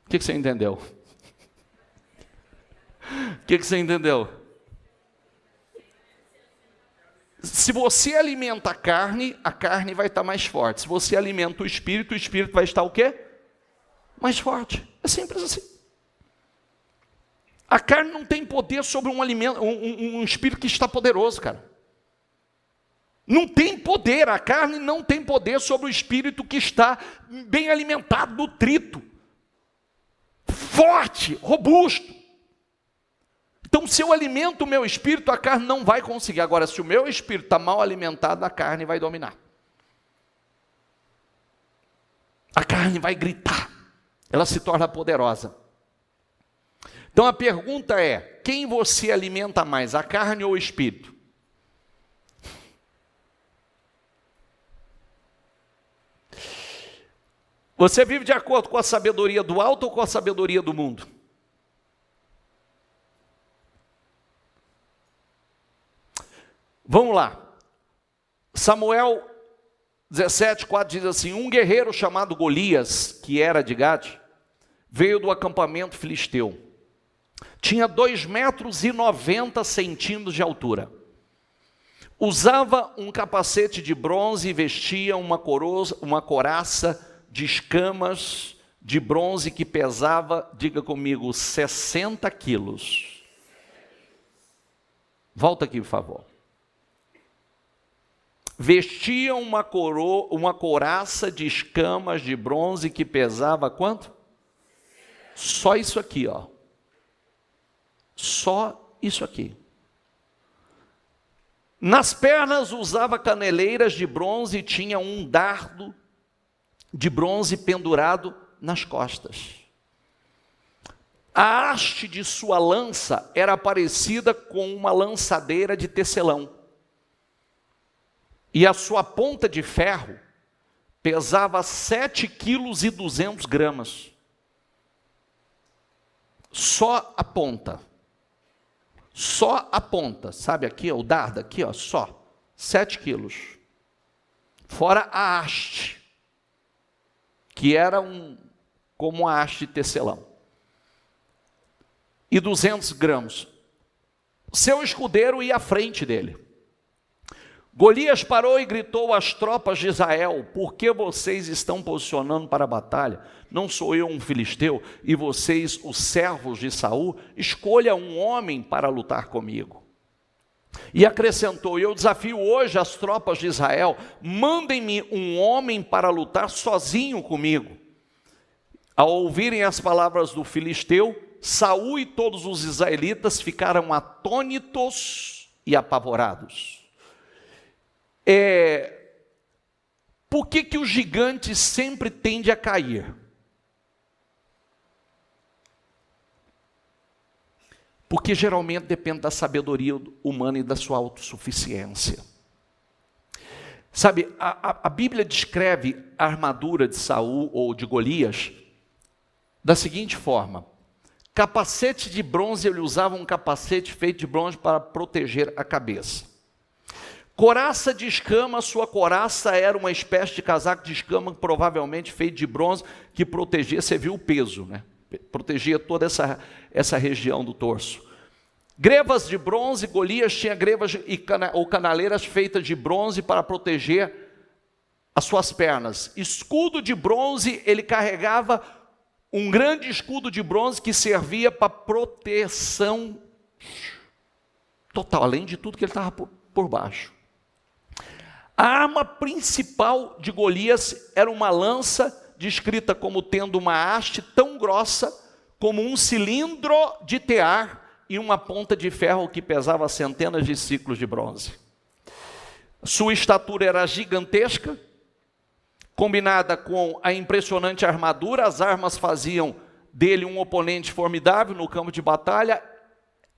[SPEAKER 1] O que você entendeu? O que você entendeu? Se você alimenta a carne vai estar mais forte. Se você alimenta o espírito vai estar o quê? Mais forte. É simples assim. A carne não tem poder sobre um alimento, um espírito que está poderoso, cara. Não tem poder, a carne não tem poder sobre o espírito que está bem alimentado, nutrito, forte, robusto. Então, se eu alimento o meu espírito, a carne não vai conseguir. Agora, se o meu espírito está mal alimentado, a carne vai dominar. A carne vai gritar, ela se torna poderosa. Então a pergunta é, quem você alimenta mais, a carne ou o espírito? Você vive de acordo com a sabedoria do alto ou com a sabedoria do mundo? Vamos lá. Samuel 17:4 diz assim: um guerreiro chamado Golias, que era de Gade, veio do acampamento filisteu. Tinha 2,90 metros de altura. Usava um capacete de bronze e vestia uma couraça de escamas de bronze que pesava, diga comigo, 60 quilos. Volta aqui, por favor. Vestia uma couraça de escamas de bronze que pesava quanto? Só isso aqui, ó. Só isso aqui. Nas pernas usava caneleiras de bronze e tinha um dardo de bronze pendurado nas costas. A haste de sua lança era parecida com uma lançadeira de tecelão. E a sua ponta de ferro pesava 7,2 kg. Só a ponta. Só a ponta, sabe aqui, ó, o dardo aqui, ó, só 7 quilos. Fora a haste, que era como uma haste de tecelão. E 200 gramas. Seu escudeiro ia à frente dele. Golias parou e gritou às tropas de Israel: por que vocês estão posicionando para a batalha? Não sou eu um filisteu, e vocês, os servos de Saul? Escolha um homem para lutar comigo. E acrescentou: eu desafio hoje as tropas de Israel, mandem-me um homem para lutar sozinho comigo. Ao ouvirem as palavras do filisteu, Saul e todos os israelitas ficaram atônitos e apavorados. Por que o gigante sempre tende a cair? Porque geralmente depende da sabedoria humana e da sua autossuficiência. Sabe, a Bíblia descreve a armadura de Saul ou de Golias da seguinte forma: capacete de bronze, ele usava um capacete feito de bronze para proteger a cabeça. Couraça de escama, sua couraça era uma espécie de casaco de escama, provavelmente feito de bronze, que protegia, você viu o peso, né? Protegia toda essa região do torso. Grevas de bronze, Golias tinha grevas ou canaleiras feitas de bronze para proteger as suas pernas. Escudo de bronze, ele carregava um grande escudo de bronze que servia para proteção total, além de tudo que ele estava por baixo. A arma principal de Golias era uma lança, descrita como tendo uma haste tão grossa como um cilindro de tear e uma ponta de ferro que pesava centenas de ciclos de bronze. Sua estatura era gigantesca, combinada com a impressionante armadura. As armas faziam dele um oponente formidável no campo de batalha,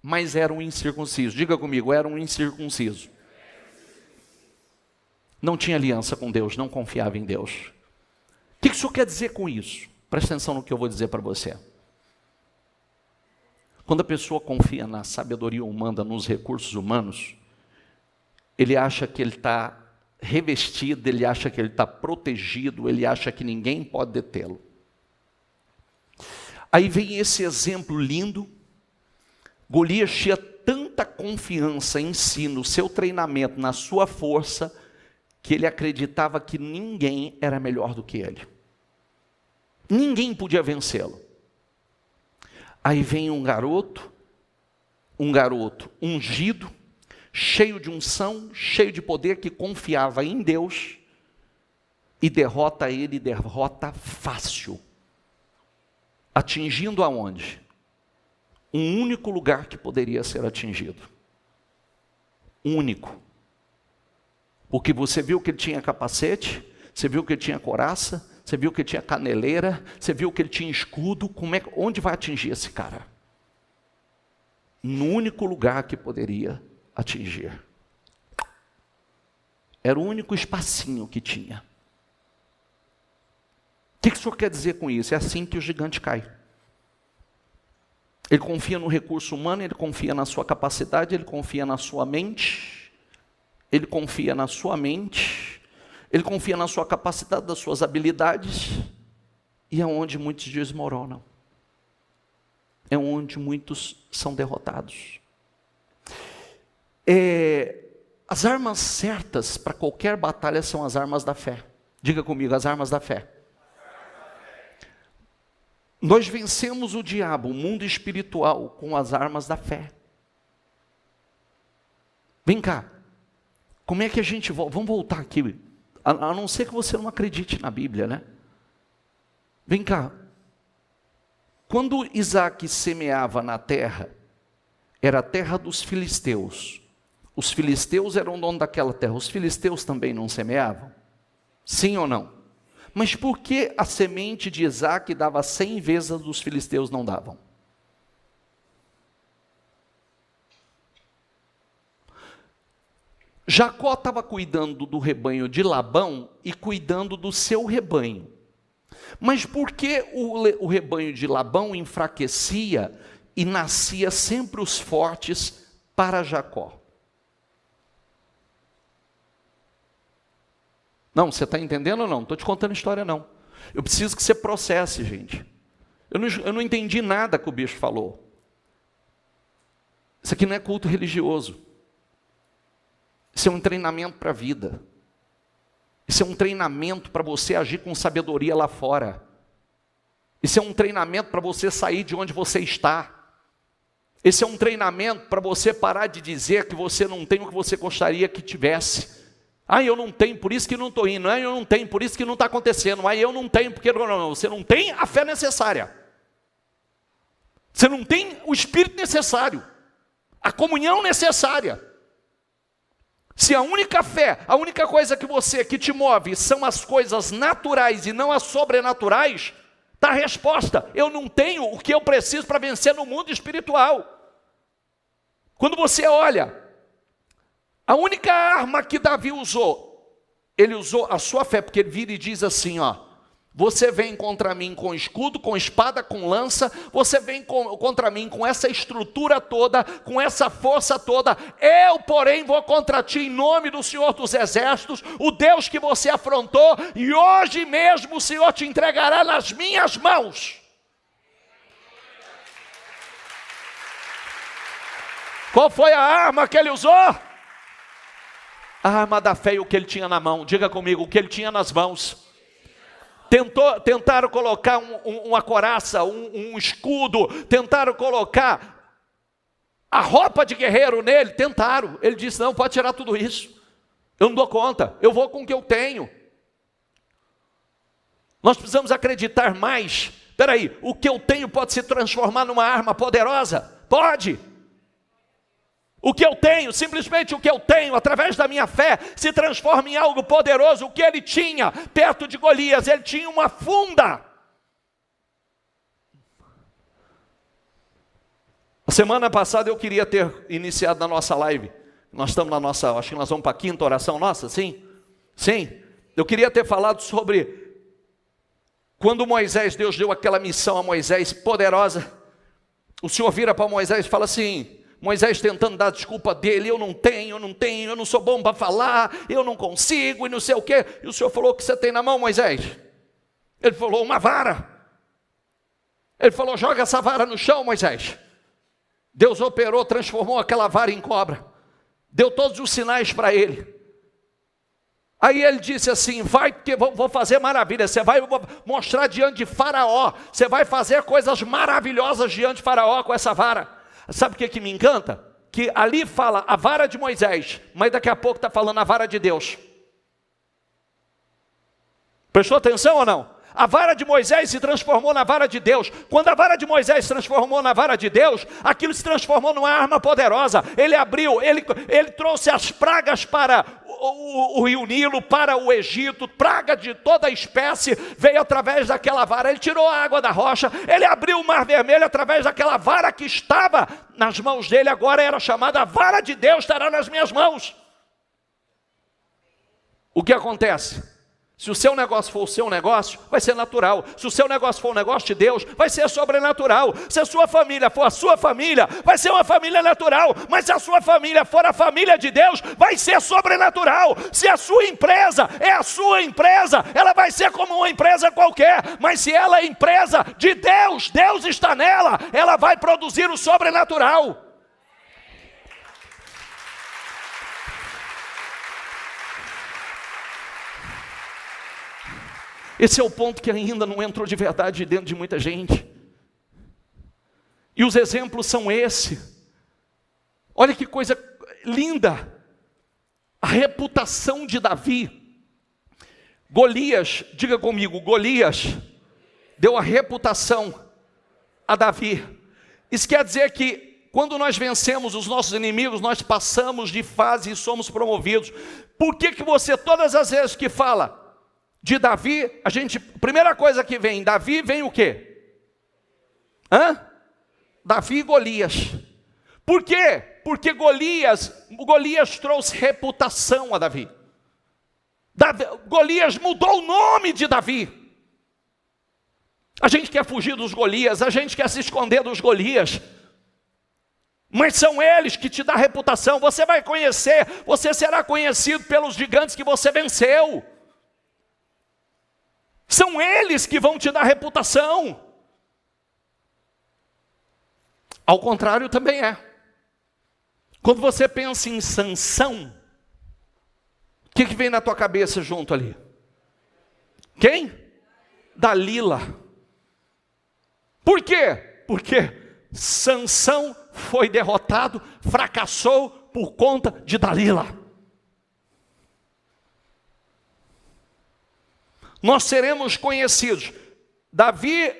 [SPEAKER 1] mas era um incircunciso. Diga comigo, era um incircunciso. Não tinha aliança com Deus, não confiava em Deus. O que isso quer dizer com isso? Presta atenção no que eu vou dizer para você. Quando a pessoa confia na sabedoria humana, nos recursos humanos, ele acha que ele está revestido, ele acha que ele está protegido, ele acha que ninguém pode detê-lo. Aí vem esse exemplo lindo. Golias tinha tanta confiança em si, no seu treinamento, na sua força, que ele acreditava que ninguém era melhor do que ele. Ninguém podia vencê-lo. Aí vem um garoto ungido, cheio de unção, cheio de poder, que confiava em Deus, e derrota ele, derrota fácil. Atingindo aonde? Um único lugar que poderia ser atingido. Único. Porque você viu que ele tinha capacete, você viu que ele tinha couraça, você viu que ele tinha caneleira, você viu que ele tinha escudo. Onde vai atingir esse cara? No único lugar que poderia atingir. Era o único espacinho que tinha. O que o senhor quer dizer com isso? É assim que o gigante cai. Ele confia no recurso humano, ele confia na sua capacidade, ele confia na sua mente, ele confia na sua mente, ele confia na sua capacidade, das suas habilidades, e é onde muitos desmoronam. É onde muitos são derrotados. As armas certas para qualquer batalha são as armas da fé. Diga comigo, as armas da fé. Nós vencemos o diabo, o mundo espiritual, com as armas da fé. Vem cá, como é que a gente volta? Vamos voltar aqui, a não ser que você não acredite na Bíblia, né? Vem cá, quando Isaac semeava na terra, era a terra dos filisteus. Os filisteus eram dono daquela terra, os filisteus também não semeavam? Sim ou não? Mas por que a semente de Isaac dava 100 vezes a dos filisteus não davam? Jacó estava cuidando do rebanho de Labão e cuidando do seu rebanho. Mas por que o rebanho de Labão enfraquecia e nascia sempre os fortes para Jacó? Não, você está entendendo ou não? Não estou te contando história não. Eu preciso que você processe, gente. Eu não entendi nada que o bicho falou. Isso aqui não é culto religioso. Isso é um treinamento para a vida. Isso é um treinamento para você agir com sabedoria lá fora. Isso é um treinamento para você sair de onde você está. Esse é um treinamento para você parar de dizer que você não tem o que você gostaria que tivesse. Eu não tenho, por isso que não estou indo. Eu não tenho, por isso que não está acontecendo. Eu não tenho, porque não. Você não tem a fé necessária. Você não tem o Espírito necessário. A comunhão necessária. Se a única fé, a única coisa que te move são as coisas naturais e não as sobrenaturais, está a resposta. Eu não tenho o que eu preciso para vencer no mundo espiritual. Quando você olha, a única arma que Davi usou, ele usou a sua fé, porque ele vira e diz assim, você vem contra mim com escudo, com espada, com lança, você vem contra mim com essa estrutura toda, com essa força toda, eu, porém, vou contra ti em nome do Senhor dos Exércitos, o Deus que você afrontou, e hoje mesmo o Senhor te entregará nas minhas mãos. Qual foi a arma que ele usou? A arma da fé e o que ele tinha na mão. Diga comigo, o que ele tinha nas mãos. Tentaram colocar uma couraça, um escudo, tentaram colocar a roupa de guerreiro nele, tentaram. Ele disse, não, pode tirar tudo isso. Eu não dou conta, eu vou com o que eu tenho. Nós precisamos acreditar mais. Espera aí, o que eu tenho pode se transformar numa arma poderosa? Pode. O que eu tenho, simplesmente o que eu tenho, através da minha fé, se transforma em algo poderoso. O que ele tinha perto de Golias, ele tinha uma funda. A semana passada eu queria ter iniciado na nossa live. Nós estamos na nossa, acho que nós vamos para a quinta oração nossa, sim? Sim. Eu queria ter falado sobre quando Deus deu aquela missão a Moisés poderosa. O Senhor vira para Moisés e fala assim, Moisés tentando dar desculpa dele, eu não sou bom para falar, eu não consigo, e não sei o quê. E o Senhor falou, o que você tem na mão, Moisés? Ele falou, uma vara. Ele falou, joga essa vara no chão, Moisés. Deus operou, transformou aquela vara em cobra. Deu todos os sinais para ele. Aí ele disse assim, vai porque vou fazer maravilha, você vai mostrar diante de Faraó, você vai fazer coisas maravilhosas diante de Faraó com essa vara. Sabe o que me encanta? Que ali fala a vara de Moisés, mas daqui a pouco está falando a vara de Deus. Prestou atenção ou não? A vara de Moisés se transformou na vara de Deus. Quando a vara de Moisés se transformou na vara de Deus, aquilo se transformou numa arma poderosa. Ele abriu, ele trouxe as pragas para o rio Nilo, para o Egito, praga de toda espécie, veio através daquela vara. Ele tirou a água da rocha, ele abriu o mar vermelho através daquela vara que estava nas mãos dele, agora era chamada a vara de Deus, estará nas minhas mãos. O que acontece? Se o seu negócio for o seu negócio, vai ser natural. Se o seu negócio for um negócio de Deus, vai ser sobrenatural. Se a sua família for a sua família, vai ser uma família natural. Mas se a sua família for a família de Deus, vai ser sobrenatural. Se a sua empresa é a sua empresa, ela vai ser como uma empresa qualquer. Mas se ela é empresa de Deus, Deus está nela, ela vai produzir o sobrenatural. Esse é o ponto que ainda não entrou de verdade dentro de muita gente. E os exemplos são esse. Olha que coisa linda. A reputação de Davi. Golias, diga comigo, Golias deu a reputação a Davi. Isso quer dizer que quando nós vencemos os nossos inimigos, nós passamos de fase e somos promovidos. Por que você, todas as vezes que fala de Davi, primeira coisa que vem, Davi vem o quê? Davi e Golias. Por quê? Porque Golias trouxe reputação a Davi. Golias mudou o nome de Davi. A gente quer fugir dos Golias, a gente quer se esconder dos Golias. Mas são eles que te dão reputação. Você vai conhecer, você será conhecido pelos gigantes que você venceu. São eles que vão te dar reputação. Ao contrário também é. Quando você pensa em Sansão, o que vem na tua cabeça junto ali? Quem? Dalila. Por quê? Porque Sansão foi derrotado, fracassou por conta de Dalila. Nós seremos conhecidos. Davi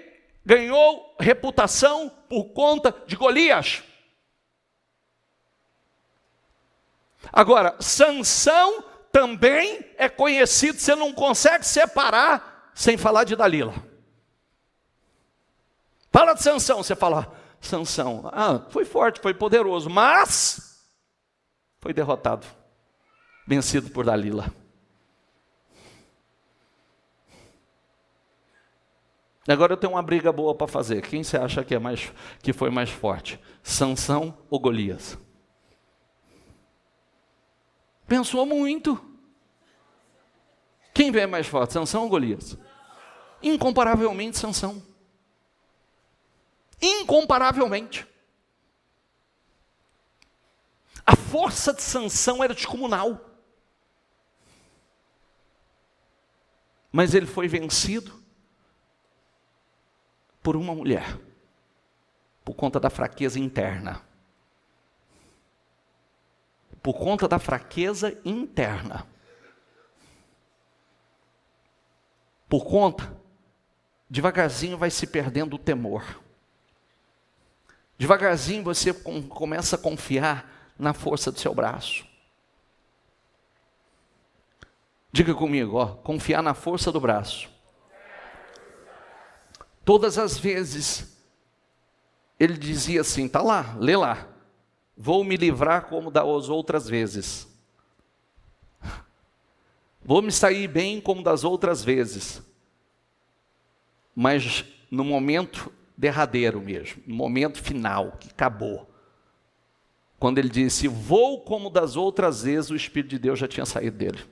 [SPEAKER 1] ganhou reputação por conta de Golias. Agora, Sansão também é conhecido, você não consegue separar sem falar de Dalila. Fala de Sansão, você fala, Sansão, foi forte, foi poderoso, mas foi derrotado, vencido por Dalila. Agora eu tenho uma briga boa para fazer. Quem você acha que foi mais forte? Sansão ou Golias? Pensou muito. Quem vem mais forte, Sansão ou Golias? Incomparavelmente Sansão. Incomparavelmente. A força de Sansão era descomunal. Mas ele foi vencido por uma mulher, por conta da fraqueza interna. Por conta da fraqueza interna. Por conta, devagarzinho vai se perdendo o temor. Devagarzinho você começa a confiar na força do seu braço. Diga comigo, confiar na força do braço. Todas as vezes, ele dizia assim, está lá, lê lá. Vou me livrar como das outras vezes. Vou me sair bem como das outras vezes. Mas no momento derradeiro mesmo, no momento final, que acabou. Quando ele disse, vou como das outras vezes, o Espírito de Deus já tinha saído dele.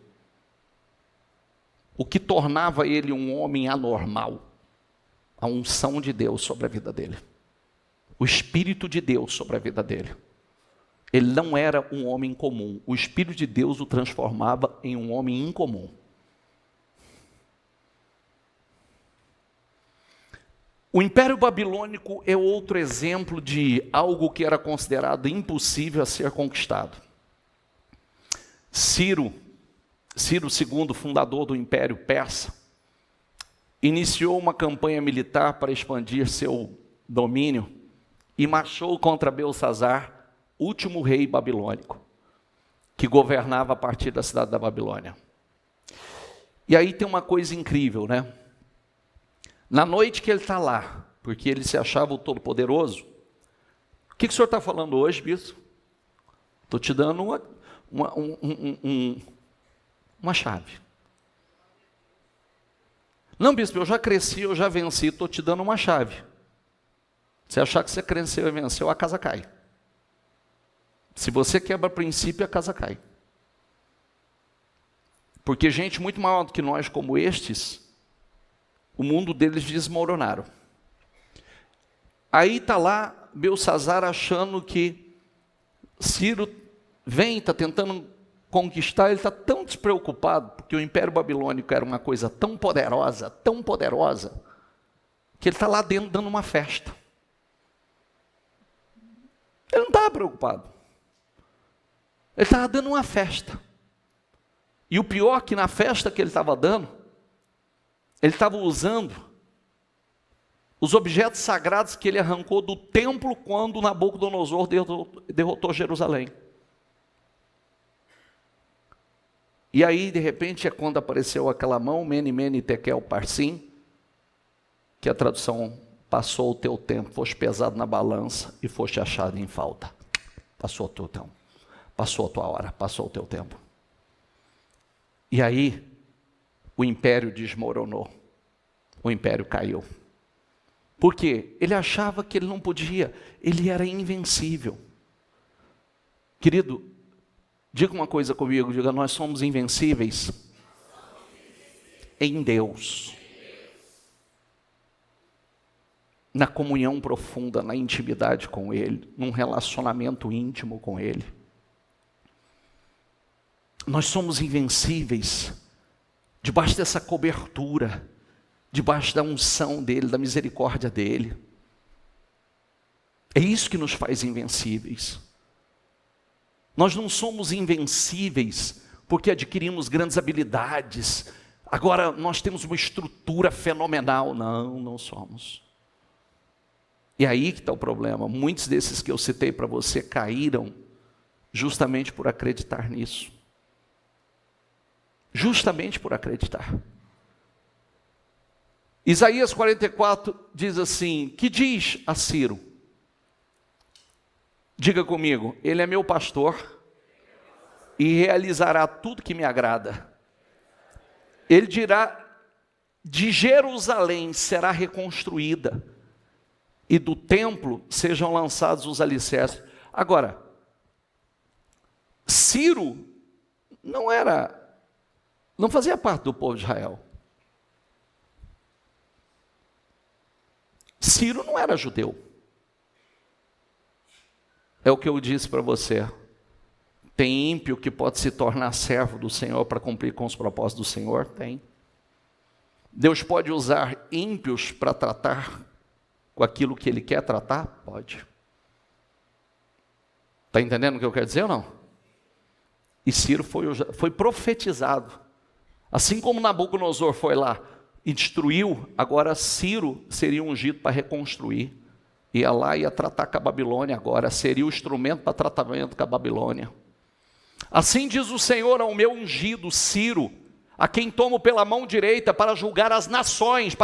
[SPEAKER 1] O que tornava ele um homem anormal. A unção de Deus sobre a vida dele. O Espírito de Deus sobre a vida dele. Ele não era um homem comum. O Espírito de Deus o transformava em um homem incomum. O Império Babilônico é outro exemplo de algo que era considerado impossível a ser conquistado. Ciro II, fundador do Império Persa, iniciou uma campanha militar para expandir seu domínio e marchou contra Belsazar, último rei babilônico, que governava a partir da cidade da Babilônia. E aí tem uma coisa incrível, né? Na noite que ele está lá, porque ele se achava o Todo-Poderoso, o que o senhor está falando hoje, bispo? Estou te dando uma chave. Não, bispo, eu já cresci, eu já venci, estou te dando uma chave. Se achar que você cresceu e venceu, a casa cai. Se você quebra princípio, a casa cai. Porque gente muito maior do que nós, como estes, o mundo deles desmoronaram. Aí está lá Belsassar achando que Ciro vem, está tentando conquistar, ele está tão despreocupado, porque o Império Babilônico era uma coisa tão poderosa, que ele está lá dentro dando uma festa. Ele não estava preocupado. Ele estava dando uma festa. E o pior é que na festa que ele estava dando, ele estava usando os objetos sagrados que ele arrancou do templo quando Nabucodonosor derrotou Jerusalém. E aí, de repente, é quando apareceu aquela mão, Mene, Mene, Tekel, Parsim, que a tradução, passou o teu tempo, foste pesado na balança e foste achado em falta. Passou o teu tempo, passou a tua hora, passou o teu tempo. E aí, o império desmoronou, o império caiu. Por quê? Ele achava que ele não podia, ele era invencível. Querido, diga uma coisa comigo, diga, nós somos invencíveis em Deus. Na comunhão profunda, na intimidade com Ele, num relacionamento íntimo com Ele. Nós somos invencíveis debaixo dessa cobertura, debaixo da unção dEle, da misericórdia dEle. É isso que nos faz invencíveis. Nós não somos invencíveis porque adquirimos grandes habilidades. Agora nós temos uma estrutura fenomenal. Não, não somos. E aí que está o problema. Muitos desses que eu citei para você caíram justamente por acreditar nisso. Justamente por acreditar. Isaías 44 diz assim, que diz a Ciro? Diga comigo, ele é meu pastor e realizará tudo que me agrada. Ele dirá, de Jerusalém será reconstruída e do templo sejam lançados os alicerces. Agora, Ciro não fazia parte do povo de Israel. Ciro não era judeu. É o que eu disse para você. Tem ímpio que pode se tornar servo do Senhor para cumprir com os propósitos do Senhor? Tem. Deus pode usar ímpios para tratar com aquilo que Ele quer tratar? Pode. Está entendendo o que eu quero dizer ou não? E Ciro foi profetizado. Assim como Nabucodonosor foi lá e destruiu, agora Ciro seria ungido para reconstruir. Ia lá e ia tratar com a Babilônia agora, seria o instrumento para tratamento com a Babilônia. Assim diz o Senhor ao meu ungido, Ciro, a quem tomo pela mão direita para julgar as nações,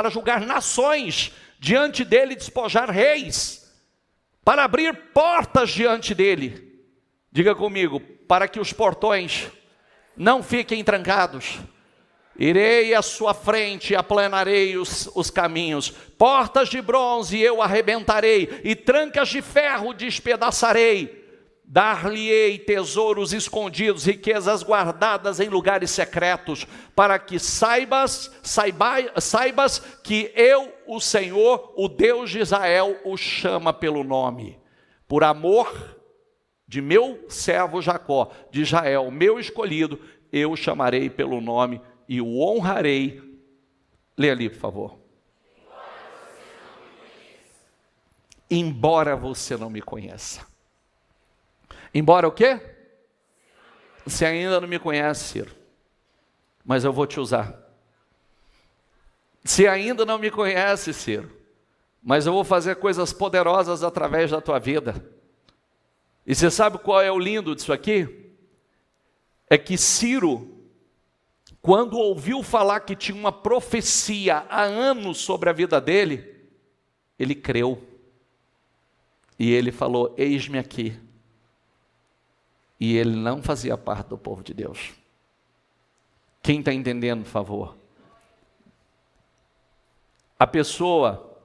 [SPEAKER 1] diante dele despojar reis, para abrir portas diante dele. Diga comigo, para que os portões não fiquem trancados. Irei à sua frente e aplanarei os caminhos. Portas de bronze eu arrebentarei, e trancas de ferro despedaçarei. Dar-lhe-ei tesouros escondidos, riquezas guardadas em lugares secretos, para que saibas que eu, o Senhor, o Deus de Israel, o chama pelo nome. Por amor de meu servo Jacó, de Israel, meu escolhido, eu o chamarei pelo nome e o honrarei. Lê ali, por favor. Embora você não me conheça. Embora o quê? Você ainda não me conhece, Ciro. Mas eu vou te usar. Você ainda não me conhece, Ciro. Mas eu vou fazer coisas poderosas através da tua vida. E você sabe qual é o lindo disso aqui? É que Ciro, quando ouviu falar que tinha uma profecia há anos sobre a vida dele, ele creu. E ele falou, eis-me aqui. E ele não fazia parte do povo de Deus. Quem está entendendo, por favor? A pessoa,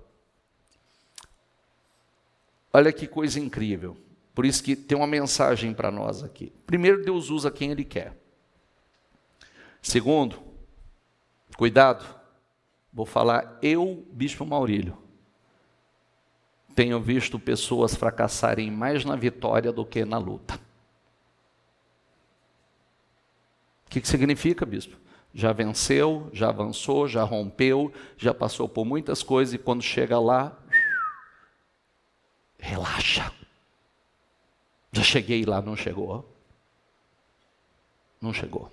[SPEAKER 1] olha que coisa incrível. Por isso que tem uma mensagem para nós aqui. Primeiro, Deus usa quem Ele quer. Segundo, cuidado, vou falar eu, Bispo Maurílio, tenho visto pessoas fracassarem mais na vitória do que na luta. O que significa, bispo? Já venceu, já avançou, já rompeu, já passou por muitas coisas e quando chega lá, relaxa. Já cheguei lá, não chegou? Não chegou.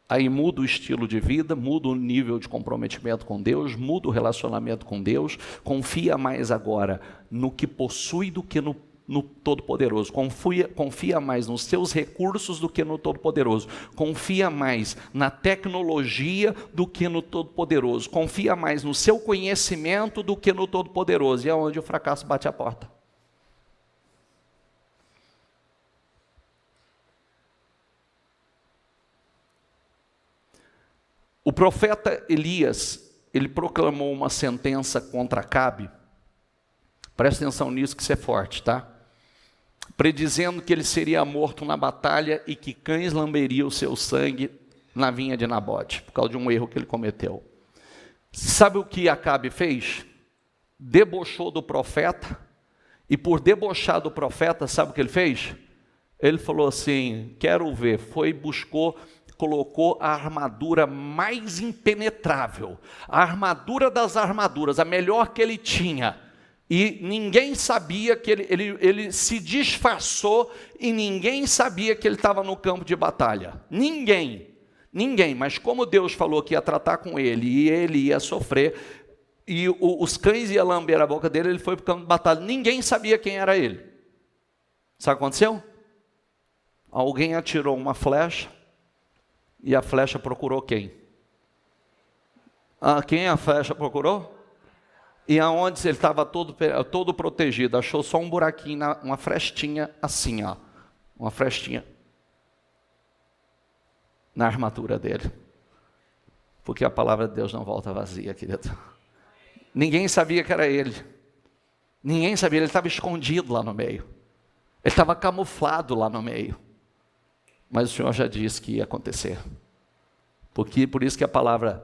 [SPEAKER 1] Aí muda o estilo de vida, muda o nível de comprometimento com Deus, muda o relacionamento com Deus, confia mais agora no que possui do que no Todo-Poderoso, confia mais nos seus recursos do que no Todo-Poderoso, confia mais na tecnologia do que no Todo-Poderoso, confia mais no seu conhecimento do que no Todo-Poderoso, e é onde o fracasso bate a porta. O profeta Elias, ele proclamou uma sentença contra Acabe. Presta atenção nisso que isso é forte, tá? Predizendo que ele seria morto na batalha e que cães lamberiam o seu sangue na vinha de Nabote, por causa de um erro que ele cometeu. Sabe o que Acabe fez? Debochou do profeta, e por debochar do profeta, sabe o que ele fez? Ele falou assim, quero ver, colocou a armadura mais impenetrável, a armadura das armaduras, a melhor que ele tinha, e ninguém sabia que ele se disfarçou, e ninguém sabia que ele estava no campo de batalha, ninguém, mas como Deus falou que ia tratar com ele, e ele ia sofrer, e os cães iam lamber a boca dele, ele foi para o campo de batalha, ninguém sabia quem era ele. Sabe o que aconteceu? Alguém atirou uma flecha, e a flecha procurou quem? Quem a flecha procurou? E aonde ele estava todo protegido, achou só um buraquinho, uma frestinha assim, ó, uma frestinha na armadura dele. Porque a palavra de Deus não volta vazia, querido. Ninguém sabia que era ele. Ninguém sabia, ele estava escondido lá no meio. Ele estava camuflado lá no meio. Mas o Senhor já disse que ia acontecer. Por isso que a palavra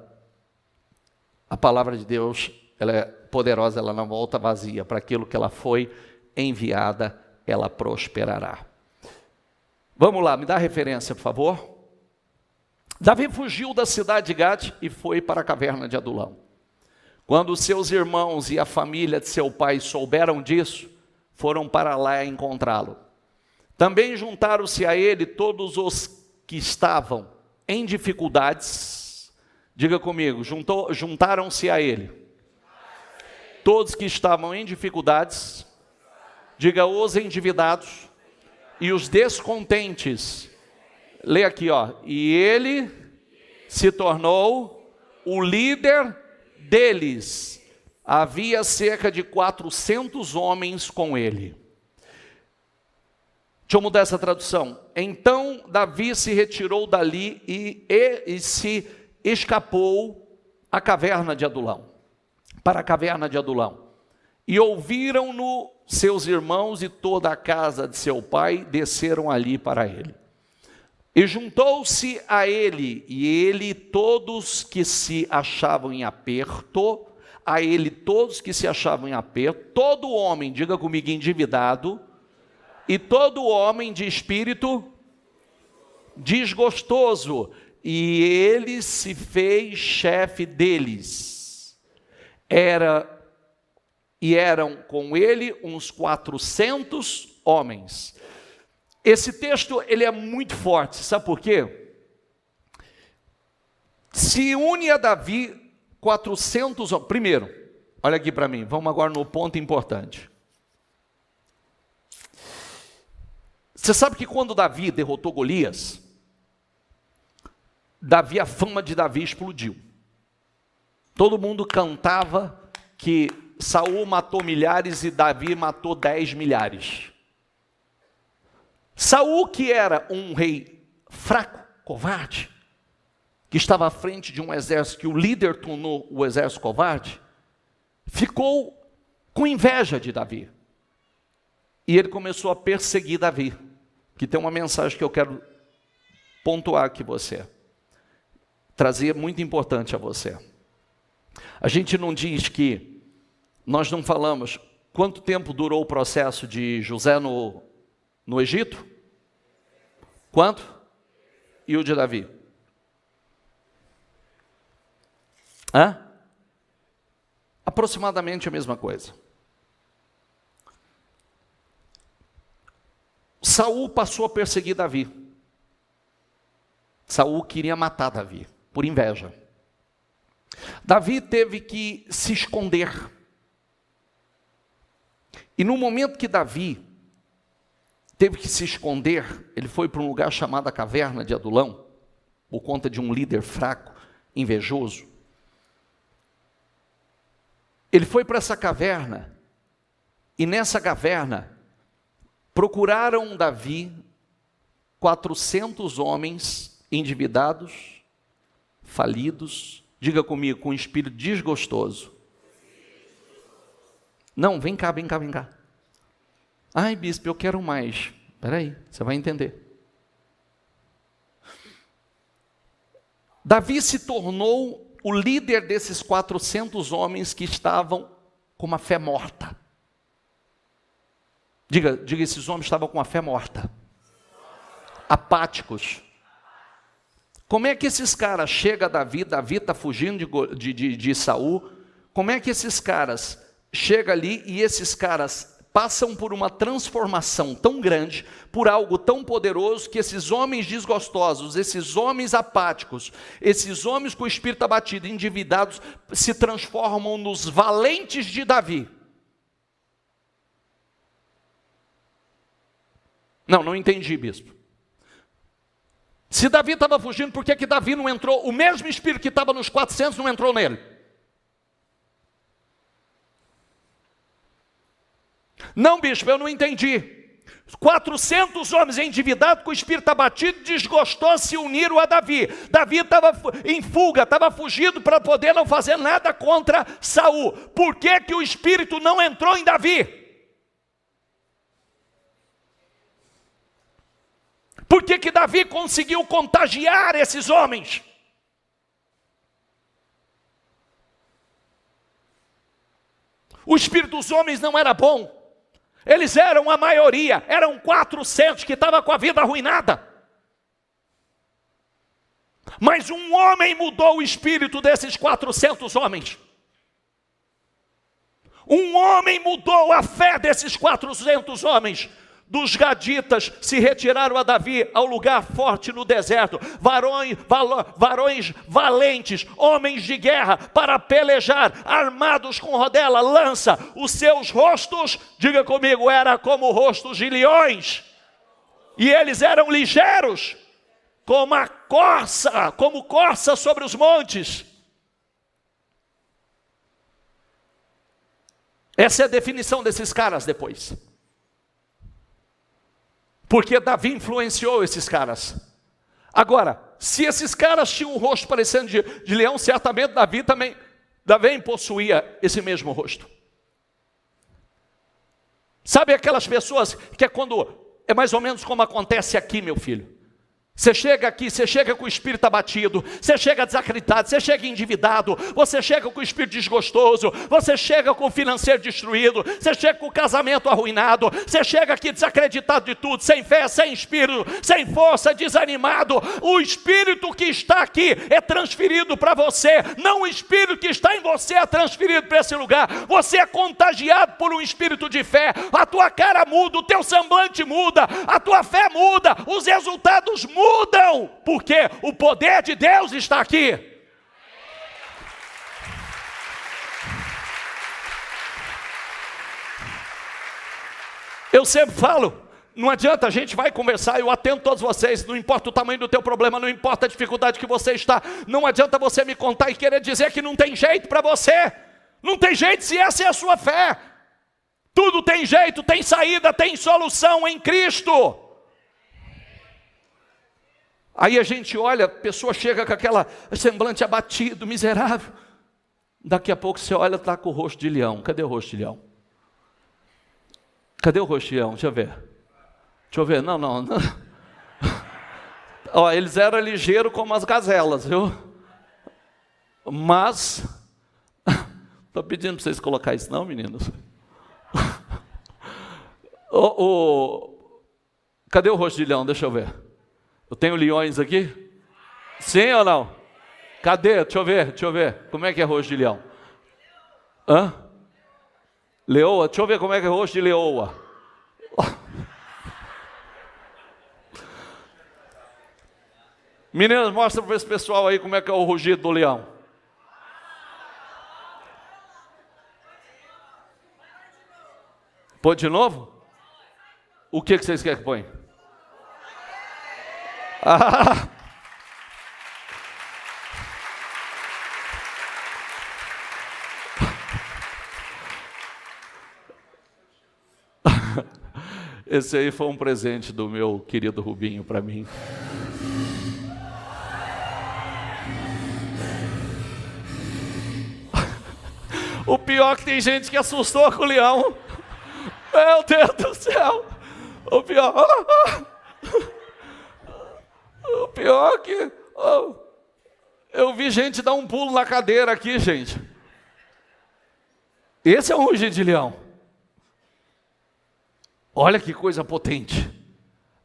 [SPEAKER 1] de Deus, ela é poderosa, ela não volta vazia. Para aquilo que ela foi enviada, ela prosperará. Vamos lá, me dá a referência, por favor. Davi fugiu da cidade de Gate e foi para a caverna de Adulão. Quando seus irmãos e a família de seu pai souberam disso, foram para lá encontrá-lo. Também juntaram-se a ele todos os que estavam em dificuldades. Diga comigo, juntaram-se a ele. Todos que estavam em dificuldades. Diga os endividados e os descontentes. Lê aqui, ó. E ele se tornou o líder deles. Havia cerca de 400 homens com ele. Deixa eu mudar essa tradução. Então Davi se retirou dali e se escapou à caverna de Adulão, para a caverna de Adulão. E ouviram-no seus irmãos e toda a casa de seu pai, desceram ali para ele. E juntou-se a ele, e ele todos que se achavam em aperto, todo homem, diga comigo, endividado, e todo homem de espírito desgostoso, e ele se fez chefe deles. Eram com ele uns 400 homens. Esse texto, ele é muito forte, sabe por quê? Se une a Davi 400 homens. Primeiro, olha aqui para mim, vamos agora no ponto importante. Você sabe que quando Davi derrotou Golias, a fama de Davi explodiu. Todo mundo cantava que Saul matou milhares e Davi matou 10 milhares. Saul, que era um rei fraco, covarde, que estava à frente de um exército que o líder tornou o exército covarde, ficou com inveja de Davi. E ele começou a perseguir Davi. Que tem uma mensagem que eu quero pontuar aqui você. Trazer muito importante a você. A gente não diz que, nós não falamos quanto tempo durou o processo de José no Egito? Quanto? E o de Davi? Aproximadamente a mesma coisa. Saul passou a perseguir Davi. Saul queria matar Davi, por inveja. Davi teve que se esconder. E no momento que Davi teve que se esconder, ele foi para um lugar chamado a Caverna de Adulão, por conta de um líder fraco, invejoso. Ele foi para essa caverna, e nessa caverna, procuraram Davi 400 homens endividados, falidos, diga comigo, com um espírito desgostoso. Não, vem cá. Ai, bispo, eu quero mais. Espera aí, você vai entender. Davi se tornou o líder desses 400 homens que estavam com uma fé morta. Diga, esses homens estavam com a fé morta. Apáticos. Como é que esses caras chegam a Davi está fugindo de Saul, como é que esses caras chegam ali e esses caras passam por uma transformação tão grande, por algo tão poderoso, que esses homens desgostosos, esses homens apáticos, esses homens com o espírito abatido, endividados, se transformam nos valentes de Davi? Não entendi, bispo. Se Davi estava fugindo, por que Davi não entrou? O mesmo espírito que estava nos 400 não entrou nele. Não, bispo, eu não entendi. 400 homens endividados com o espírito abatido, desgostou, se uniram a Davi. Davi estava em fuga, estava fugido para poder não fazer nada contra Saul. Por que o espírito não entrou em Davi? Por que Davi conseguiu contagiar esses homens? O espírito dos homens não era bom. Eles eram a maioria, eram 400 que estavam com a vida arruinada. Mas um homem mudou o espírito desses 400 homens. Um homem mudou a fé desses 400 homens. Dos gaditas se retiraram a Davi ao lugar forte no deserto, varões valentes, homens de guerra, para pelejar, armados com rodela, lança. Os seus rostos, diga comigo, era como rostos de leões, e eles eram ligeiros, como corça sobre os montes. Essa é a definição desses caras depois. Porque Davi influenciou esses caras. Agora, se esses caras tinham um rosto parecendo de leão, certamente Davi também possuía esse mesmo rosto. Sabe aquelas pessoas que é mais ou menos como acontece aqui, meu filho. Você chega aqui, você chega com o espírito abatido, você chega desacreditado, você chega endividado, você chega com o espírito desgostoso, você chega com o financeiro destruído, você chega com o casamento arruinado, você chega aqui desacreditado de tudo, sem fé, sem espírito, sem força, desanimado. O espírito que está aqui é transferido para você, não o espírito que está em você é transferido para esse lugar. Você é contagiado por um espírito de fé, a tua cara muda, o teu semblante muda, a tua fé muda, os resultados mudam, porque o poder de Deus está aqui. Eu sempre falo, não adianta, a gente vai conversar, eu atendo todos vocês, não importa o tamanho do teu problema, não importa a dificuldade que você está, não adianta você me contar e querer dizer que não tem jeito para você. Não tem jeito se essa é a sua fé. Tudo tem jeito, tem saída, tem solução em Cristo. Aí a gente olha, a pessoa chega com aquela semblante abatido, miserável. Daqui a pouco você olha, está com o rosto de leão. Cadê o rosto de leão? Cadê o rosto de leão? Deixa eu ver. Deixa eu ver. Não. Ó, eles eram ligeiros como as gazelas, viu? Mas, estou pedindo para vocês colocar isso não, meninos? Cadê o rosto de leão? Deixa eu ver. Eu tenho leões aqui? Sim ou não? Cadê? Deixa eu ver. Como é que é rosto de leão? Hã? Leoa? Deixa eu ver como é que é rosto de leoa. Meninas, mostra para esse pessoal aí como é que é o rugido do leão. Põe de novo? O que vocês querem que põe? Ah! Esse aí foi um presente do meu querido Rubinho para mim. O pior é que tem gente que assustou com o leão. Meu Deus do céu. O pior é que eu vi gente dar um pulo na cadeira aqui, gente. Esse é um rugido de leão. Olha que coisa potente.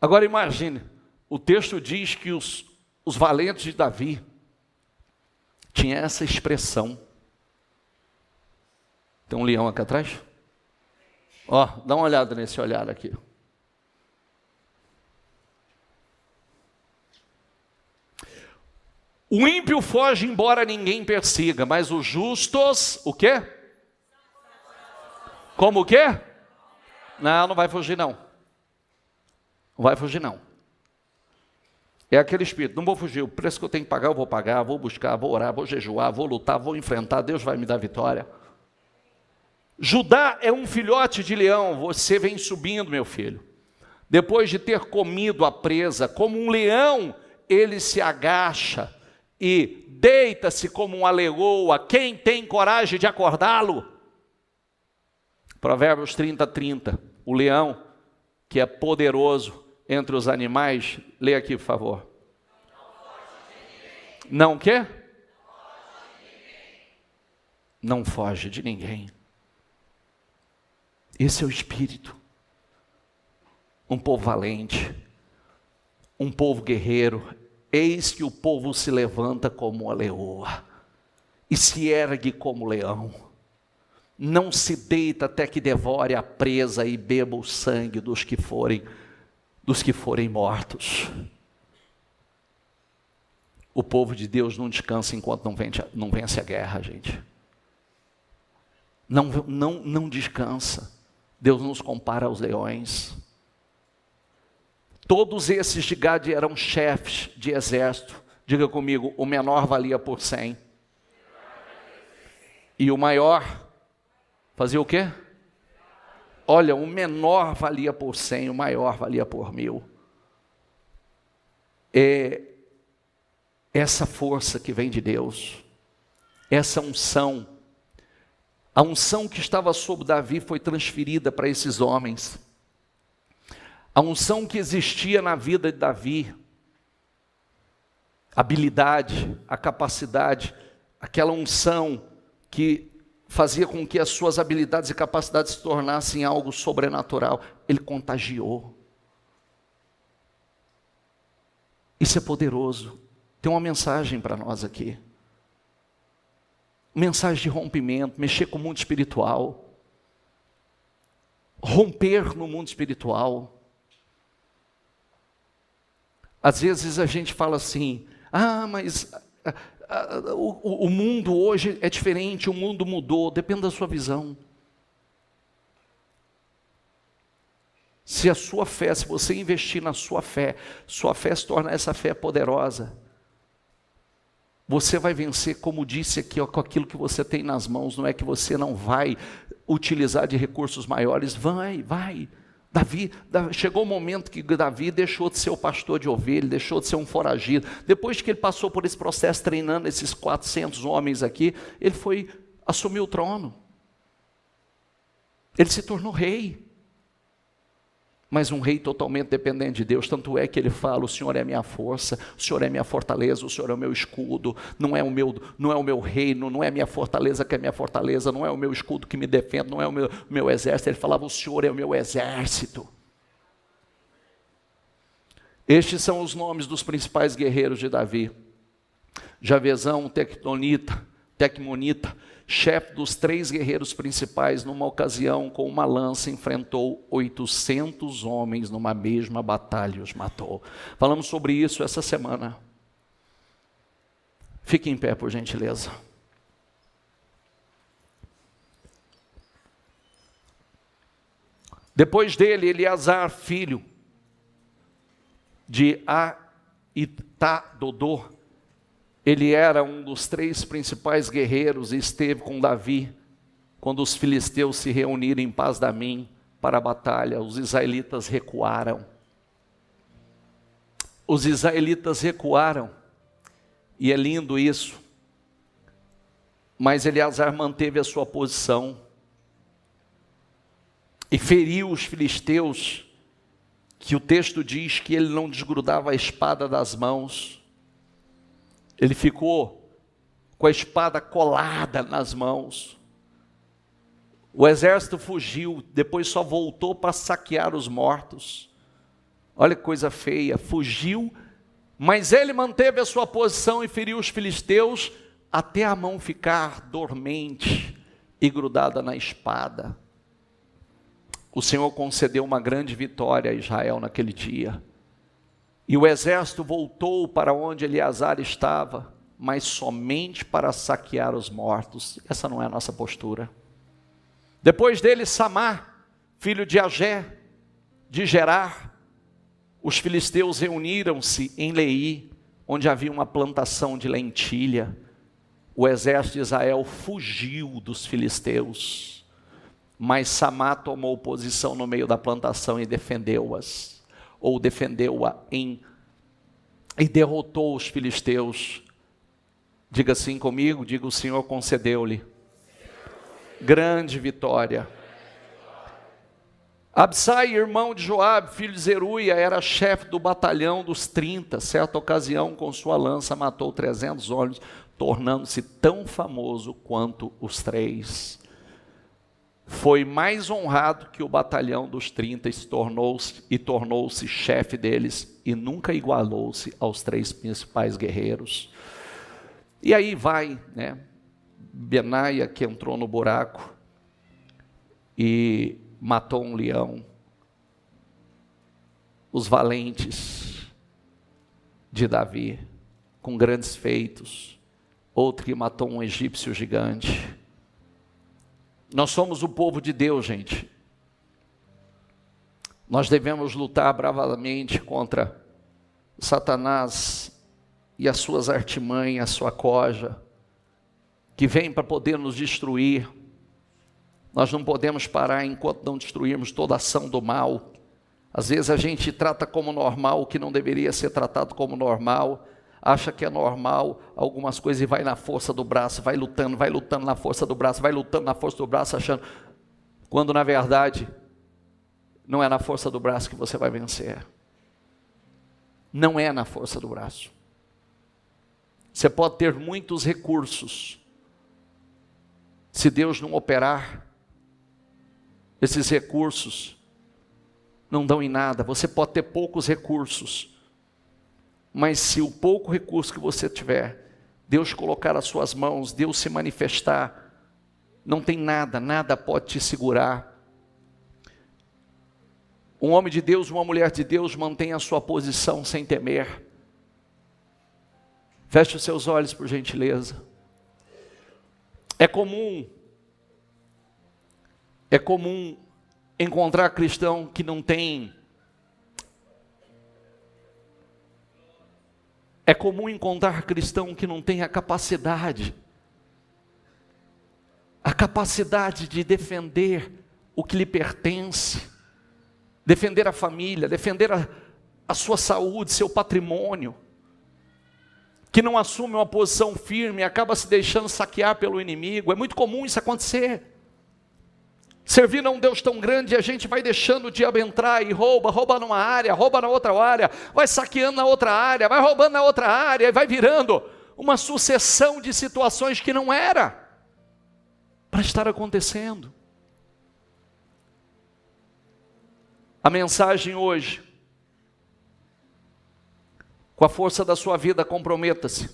[SPEAKER 1] Agora imagine, o texto diz que os valentes de Davi tinham essa expressão. Tem um leão aqui atrás? Ó, dá uma olhada nesse olhar aqui. O ímpio foge embora ninguém persiga, mas os justos, o quê? Como o quê? Não vai fugir não. Não vai fugir não. É aquele espírito, não vou fugir, o preço que eu tenho que pagar eu vou pagar, vou buscar, vou orar, vou jejuar, vou lutar, vou enfrentar, Deus vai me dar vitória. Judá é um filhote de leão, você vem subindo, meu filho. Depois de ter comido a presa, como um leão, ele se agacha e deita-se como uma leoa. Quem tem coragem de acordá-lo? Provérbios 30:30. O leão, que é poderoso entre os animais, lê aqui, por favor. Não o quê? Não foge de ninguém. Esse é o espírito. Um povo valente, um povo guerreiro. Eis que o povo se levanta como a leoa e se ergue como leão. Não se deita até que devore a presa e beba o sangue dos que forem mortos. O povo de Deus não descansa enquanto não vence a guerra, gente. Não descansa. Deus nos compara aos leões. Todos esses de Gade eram chefes de exército. Diga comigo, o menor valia por 100. E o maior fazia o quê? Olha, o menor valia por 100, o maior valia por 1000. É essa força que vem de Deus, essa unção. A unção que estava sobre Davi foi transferida para esses homens. A unção que existia na vida de Davi, a habilidade, a capacidade, aquela unção que fazia com que as suas habilidades e capacidades se tornassem algo sobrenatural, ele contagiou. Isso é poderoso. Tem uma mensagem para nós aqui. Mensagem de rompimento, mexer com o mundo espiritual. Romper no mundo espiritual. Às vezes a gente fala assim, mas o mundo hoje é diferente, o mundo mudou. Depende da sua visão. Se a sua fé, se você investir na sua fé se torna essa fé poderosa, você vai vencer, como disse aqui, com aquilo que você tem nas mãos. Não é que você não vai utilizar de recursos maiores, vai Chegou o momento que Davi deixou de ser o pastor de ovelha, deixou de ser um foragido. Depois que ele passou por esse processo treinando esses 400 homens aqui, ele assumiu o trono. Ele se tornou rei. Mas um rei totalmente dependente de Deus, tanto é que ele fala: o Senhor é minha força, o Senhor é minha fortaleza, o Senhor é o meu escudo, não é o meu reino, não é a minha fortaleza que é minha fortaleza, não é o meu escudo que me defende, não é o meu exército. Ele falava: o Senhor é o meu exército. Estes são os nomes dos principais guerreiros de Davi: Javezão, Tecmonita, chefe dos 3 guerreiros principais, numa ocasião com uma lança enfrentou 800 homens numa mesma batalha e os matou. Falamos sobre isso essa semana. Fique em pé, por gentileza. Depois dele, Eleazar, filho de Aitadodô, ele era um dos 3 principais guerreiros e esteve com Davi quando os filisteus se reuniram em Pas-damim para a batalha. Os israelitas recuaram. E é lindo isso. Mas Eleazar manteve a sua posição e feriu os filisteus, que o texto diz que ele não desgrudava a espada das mãos. Ele ficou com a espada colada nas mãos. O exército fugiu, depois só voltou para saquear os mortos. Olha que coisa feia, fugiu, mas ele manteve a sua posição e feriu os filisteus até a mão ficar dormente e grudada na espada. O Senhor concedeu uma grande vitória a Israel naquele dia. E o exército voltou para onde Eleazar estava, mas somente para saquear os mortos. Essa não é a nossa postura. Depois dele, Samar, filho de Agé, de Gerar, os filisteus reuniram-se em Leí, onde havia uma plantação de lentilha. O exército de Israel fugiu dos filisteus, mas Samar tomou posição no meio da plantação e defendeu-a e derrotou os filisteus. Diga assim comigo, diga: o Senhor concedeu-lhe grande vitória. Absai, irmão de Joabe, filho de Zeruia, era chefe do batalhão dos 30. Certa ocasião, com sua lança, matou 300 homens, tornando-se tão famoso quanto os 3. Foi mais honrado que o batalhão dos 30 tornou-se chefe deles, e nunca igualou-se aos 3 principais guerreiros. E aí vai, Benaia, que entrou no buraco e matou um leão. Os valentes de Davi, com grandes feitos. Outro que matou um egípcio gigante. Nós somos o povo de Deus, gente. Nós devemos lutar bravamente contra Satanás e as suas artimanhas, a sua coja, que vem para poder nos destruir. Nós não podemos parar enquanto não destruirmos toda a ação do mal. Às vezes a gente trata como normal o que não deveria ser tratado como normal. Acha que é normal algumas coisas e vai na força do braço, vai lutando na força do braço, achando, quando na verdade não é na força do braço que você vai vencer. Não é na força do braço. Você pode ter muitos recursos, se Deus não operar, esses recursos não dão em nada. Você pode ter poucos recursos, mas se o pouco recurso que você tiver, Deus colocar as suas mãos, Deus se manifestar, não tem nada pode te segurar. Um homem de Deus, uma mulher de Deus mantém a sua posição sem temer. Feche os seus olhos, por gentileza. É comum encontrar cristão que não tem. É comum encontrar cristão que não tem a capacidade de defender o que lhe pertence, defender a família, defender a sua saúde, seu patrimônio, que não assume uma posição firme, acaba se deixando saquear pelo inimigo. É muito comum isso acontecer. Servindo a um Deus tão grande, a gente vai deixando o diabo entrar e rouba numa área, rouba na outra área, vai saqueando na outra área, vai roubando na outra área, e vai virando uma sucessão de situações que não era para estar acontecendo. A mensagem hoje: com a força da sua vida, comprometa-se.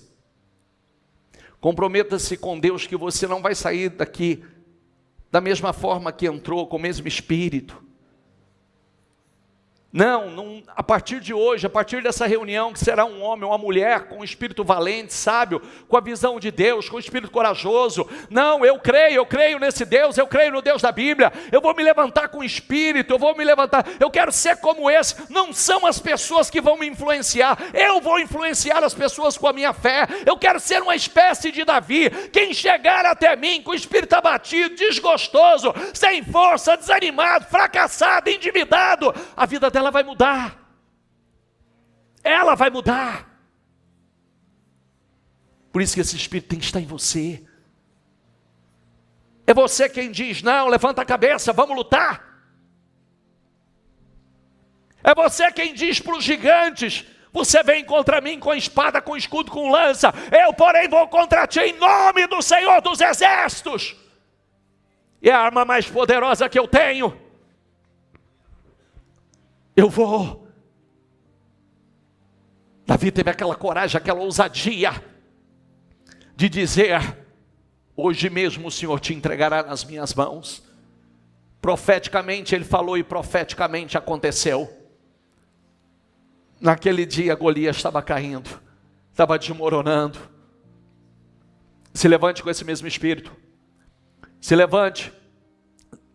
[SPEAKER 1] Comprometa-se com Deus, que você não vai sair daqui da mesma forma que entrou, com o mesmo espírito. Não, a partir de hoje, a partir dessa reunião, que será um homem ou uma mulher com um espírito valente, sábio, com a visão de Deus, com um espírito corajoso. Não, eu creio nesse Deus, eu creio no Deus da Bíblia, eu vou me levantar com espírito, eu vou me levantar, eu quero ser como esse. Não são as pessoas que vão me influenciar, eu vou influenciar as pessoas com a minha fé. Eu quero ser uma espécie de Davi. Quem chegar até mim com o espírito abatido, desgostoso, sem força, desanimado, fracassado, endividado, a vida dela vai mudar. Ela vai mudar. Por isso que esse espírito tem que estar em você. É você quem diz: não, levanta a cabeça, vamos lutar. É você quem diz para os gigantes: você vem contra mim com espada, com escudo, com lança, eu porém vou contra ti em nome do Senhor dos Exércitos. É a arma mais poderosa que eu tenho. Eu vou. Davi teve aquela coragem, aquela ousadia de dizer: hoje mesmo o Senhor te entregará nas minhas mãos. Profeticamente ele falou e profeticamente aconteceu. Naquele dia Golias estava caindo, estava desmoronando. Se levante com esse mesmo espírito. Se levante.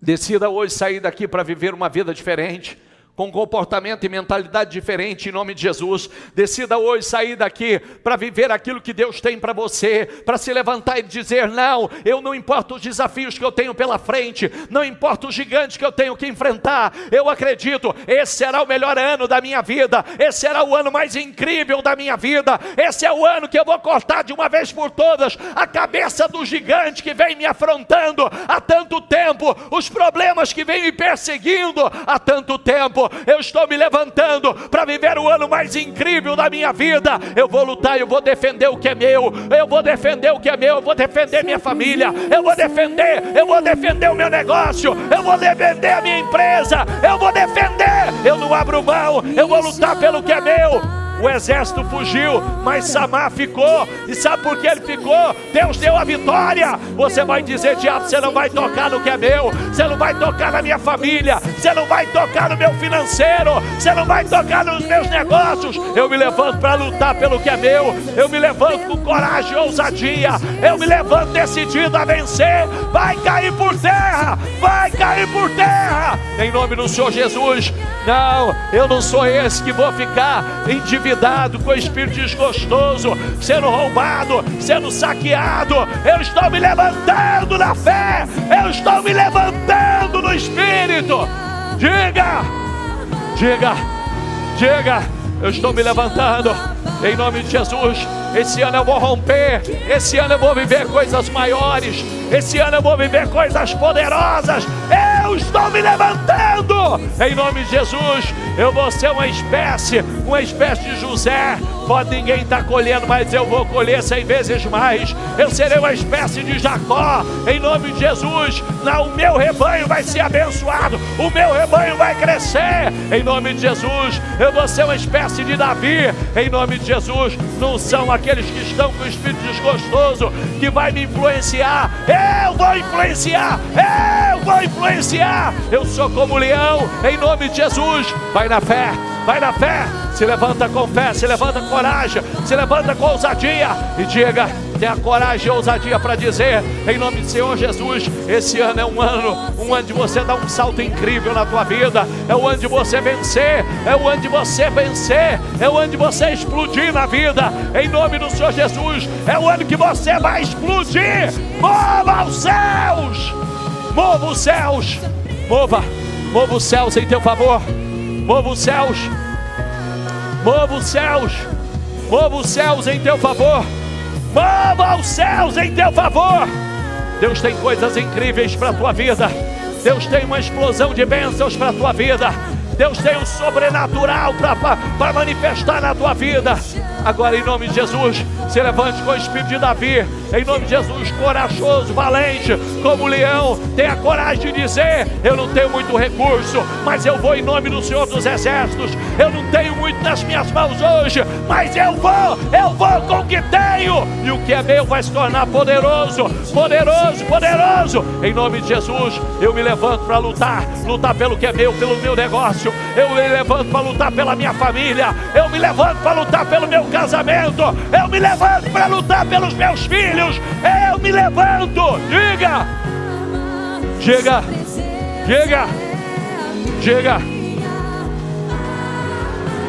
[SPEAKER 1] Decida hoje sair daqui para viver uma vida diferente, com comportamento e mentalidade diferente, em nome de Jesus. Decida hoje sair daqui para viver aquilo que Deus tem para você, para se levantar e dizer: não, eu não importa os desafios que eu tenho pela frente, não importa os gigantes que eu tenho que enfrentar, eu acredito, esse será o melhor ano da minha vida, esse será o ano mais incrível da minha vida, esse é o ano que eu vou cortar de uma vez por todas a cabeça do gigante que vem me afrontando há tanto tempo, os problemas que vem me perseguindo há tanto tempo. Eu estou me levantando para viver o ano mais incrível da minha vida. Eu vou lutar, eu vou defender o que é meu, eu vou defender o que é meu, eu vou defender minha família, eu vou defender o meu negócio, eu vou defender a minha empresa, eu vou defender, eu não abro mão, eu vou lutar pelo que é meu. O exército fugiu, mas Samar ficou. E sabe por que ele ficou? Deus deu a vitória. Você vai dizer: diabo, você não vai tocar no que é meu, você não vai tocar na minha família, você não vai tocar no meu financeiro, você não vai tocar nos meus negócios. Eu me levanto para lutar pelo que é meu. Eu me levanto com coragem e ousadia. Eu me levanto decidido a vencer. Vai cair por terra, vai cair por terra, em nome do Senhor Jesus. Não, eu não sou esse que vou ficar endividado, com espírito desgostoso, sendo roubado, sendo saqueado. Eu estou me levantando na fé, eu estou me levantando no espírito. Diga, eu estou me levantando em nome de Jesus. Esse ano eu vou romper, esse ano eu vou viver coisas maiores, esse ano eu vou viver coisas poderosas. Eu estou me levantando em nome de Jesus. Eu vou ser uma espécie de José. Pode ninguém estar colhendo, mas eu vou colher 100 vezes mais. Eu serei uma espécie de Jacó em nome de Jesus. O meu rebanho vai ser abençoado, o meu rebanho vai crescer em nome de Jesus. Eu vou ser uma espécie de Davi em nome de Jesus. Não são aqueles que estão com o espírito desgostoso que vai me influenciar. Eu vou influenciar. Eu sou como leão em nome de Jesus. Vai na fé. Se levanta com fé, se levanta com coragem, se levanta com ousadia e diga: tem a coragem e a ousadia para dizer, em nome do Senhor Jesus: esse ano é um ano de você dar um salto incrível na tua vida. É o ano de você vencer, é o ano de você vencer, é o ano de você explodir na vida, em nome do Senhor Jesus. É o ano que você vai explodir. Mova os céus, mova os céus, mova os céus em teu favor. Mova os céus. Mova os céus. Mova os céus em teu favor. Mova os céus em teu favor. Deus tem coisas incríveis para a tua vida. Deus tem uma explosão de bênçãos para a tua vida. Deus tem o sobrenatural para manifestar na tua vida. Agora, em nome de Jesus, se levante com o espírito de Davi. Em nome de Jesus, corajoso, valente, como leão. Tenha coragem de dizer: eu não tenho muito recurso, mas eu vou em nome do Senhor dos Exércitos. Eu não tenho muito nas minhas mãos hoje, mas eu vou com o que tenho. E o que é meu vai se tornar poderoso, poderoso, poderoso. Em nome de Jesus, eu me levanto para lutar pelo que é meu, pelo meu negócio. Eu me levanto para lutar pela minha família. Eu me levanto para lutar pelo meu casamento. Eu me levanto para lutar pelos meus filhos. Eu me levanto. Diga, diga, diga, diga,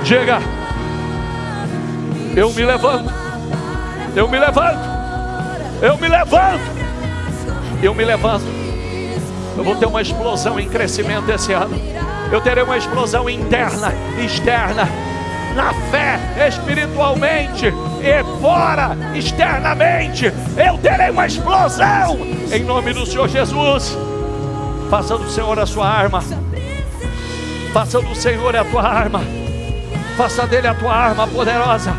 [SPEAKER 1] diga. Eu me levanto. Eu me levanto. Eu me levanto. Eu me levanto. Eu vou ter uma explosão em crescimento esse ano. Eu terei uma explosão interna, externa, na fé, espiritualmente e fora, externamente. Eu terei uma explosão em nome do Senhor Jesus. Faça do Senhor a sua arma. Faça do Senhor a tua arma. Faça dele a tua arma poderosa.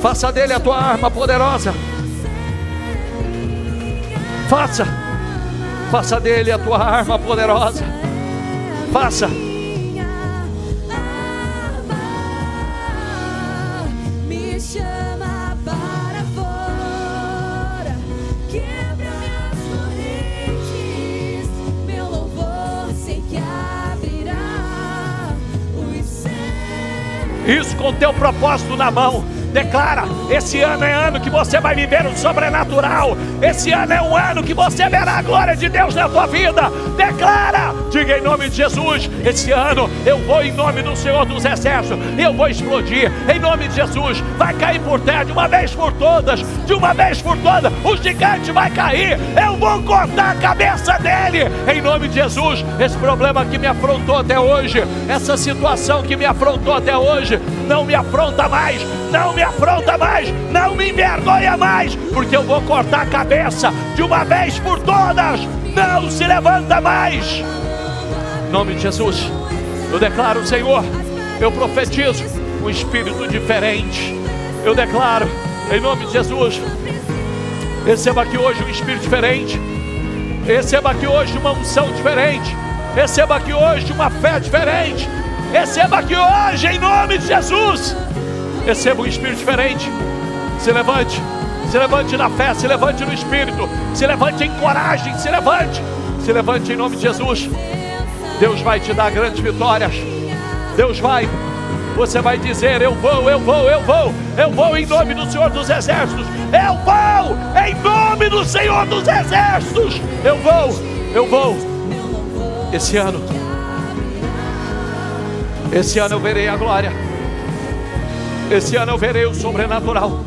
[SPEAKER 1] Faça dele a tua arma poderosa. Faça dele a tua arma poderosa. Faça.
[SPEAKER 2] Me chama para fora, quebra as correntes. Meu louvor sei que abrirá os céus.
[SPEAKER 1] Isso com o teu propósito na mão. Declara: esse ano é ano que você vai viver o sobrenatural. Esse ano é um ano que você verá a glória de Deus na tua vida. Declara, diga em nome de Jesus: esse ano eu vou em nome do Senhor dos Exércitos. Eu vou explodir em nome de Jesus. Vai cair por terra de uma vez por todas. De uma vez por todas, o gigante vai cair. Eu vou cortar a cabeça dele em nome de Jesus. Esse problema que me afrontou até hoje, essa situação que me afrontou até hoje, não me afronta mais. Não me afronta mais, não me envergonha mais, porque eu vou cortar a cabeça de uma vez por todas. Não se levanta mais. Em nome de Jesus, eu declaro, Senhor, eu profetizo um espírito diferente. Eu declaro, em nome de Jesus, receba aqui hoje um espírito diferente. Receba aqui hoje uma unção diferente. Receba aqui hoje uma fé diferente. Receba aqui hoje, em nome de Jesus. Receba um espírito diferente. Se levante na fé, se levante no espírito, se levante em coragem, se levante em nome de Jesus. Deus vai te dar grandes vitórias. Você vai dizer: eu vou em nome do Senhor dos Exércitos. Eu vou em nome do Senhor dos Exércitos. Eu vou. Esse ano eu verei a glória. Esse ano eu verei o sobrenatural.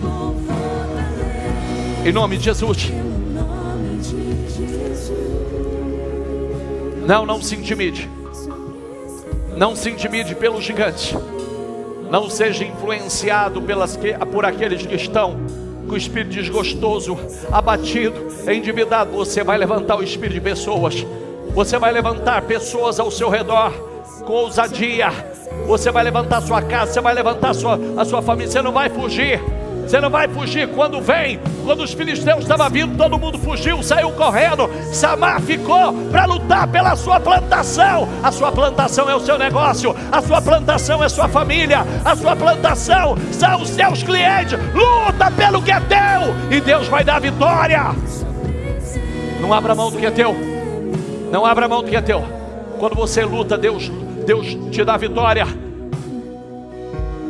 [SPEAKER 1] Em nome de Jesus. Não se intimide. Não se intimide pelos gigantes. Não seja influenciado por aqueles que estão com o espírito desgostoso, abatido, endividado. Você vai levantar o espírito de pessoas. Você vai levantar pessoas ao seu redor com ousadia. Você vai levantar a sua casa, você vai levantar a sua família. Você não vai fugir. Você não vai fugir. Quando os filisteus estavam vindo, todo mundo fugiu, saiu correndo. Samar ficou para lutar pela sua plantação. A sua plantação é o seu negócio. A sua plantação é sua família. A sua plantação são os seus clientes. Luta pelo que é teu e Deus vai dar vitória. Não abra mão do que é teu. Não abra mão do que é teu. Quando você luta, Deus te dá vitória.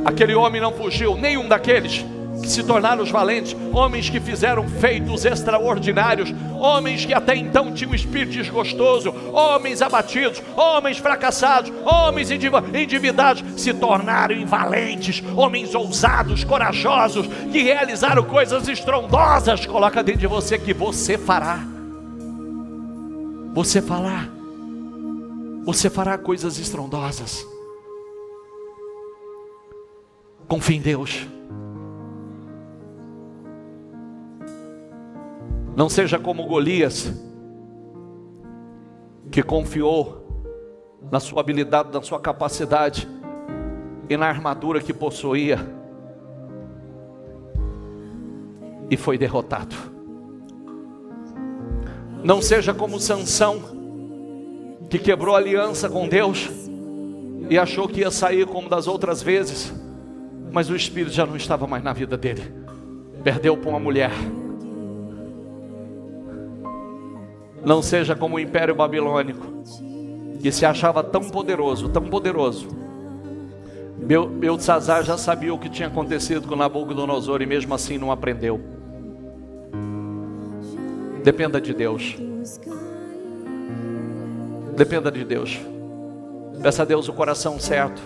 [SPEAKER 1] Aquele homem não fugiu, nenhum daqueles que se tornaram os valentes, homens que fizeram feitos extraordinários, homens que até então tinham um espírito desgostoso, homens abatidos, homens fracassados, homens endividados, se tornaram valentes, homens ousados, corajosos, que realizaram coisas estrondosas. Coloca dentro de você que você fará. Você fará. Você fará coisas estrondosas. Confie em Deus. Não seja como Golias, que confiou na sua habilidade, na sua capacidade e na armadura que possuía, e foi derrotado. Não seja como Sansão, que quebrou a aliança com Deus e achou que ia sair como das outras vezes, mas o Espírito já não estava mais na vida dele. Perdeu para uma mulher. Não seja como o Império Babilônico, que se achava tão poderoso, tão poderoso. Beltzazar já sabia o que tinha acontecido com Nabucodonosor e mesmo assim não aprendeu. Dependa de Deus. Dependa de Deus. Peça a Deus o coração certo.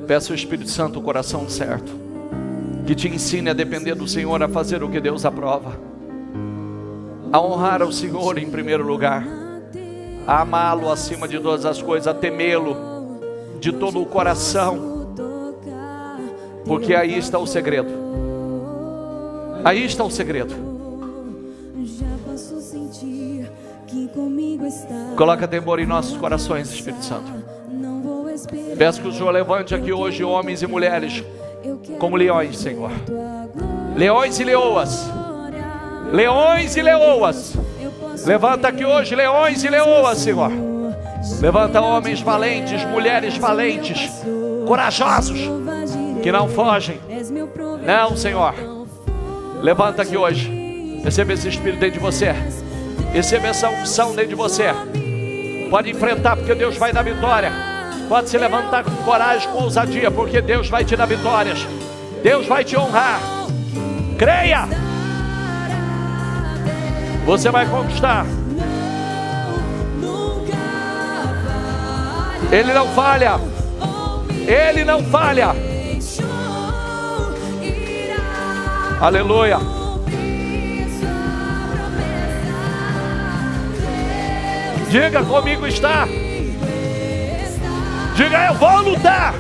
[SPEAKER 1] Peça ao Espírito Santo o coração certo, que te ensine a depender do Senhor, a fazer o que Deus aprova, a honrar o Senhor em primeiro lugar, a amá-lo acima de todas as coisas, a temê-lo de todo o coração, porque aí está o segredo. Aí está o segredo. Coloca temor em nossos corações, Espírito Santo. Peço que o Senhor levante aqui hoje homens e mulheres como leões, Senhor. Leões e leoas. Leões e leoas. Levanta aqui hoje leões e leoas, Senhor. Levanta homens valentes, mulheres valentes, corajosos, que não fogem. Não, Senhor. Levanta aqui hoje. Receba esse Espírito dentro de você. Receba essa unção dentro de você. Pode enfrentar, porque Deus vai dar vitória. Pode se levantar com coragem, com ousadia, porque Deus vai te dar vitórias. Deus vai te honrar. Creia. Você vai conquistar. Ele não falha. Ele não falha. Aleluia. Diga, comigo está. Diga, eu vou lutar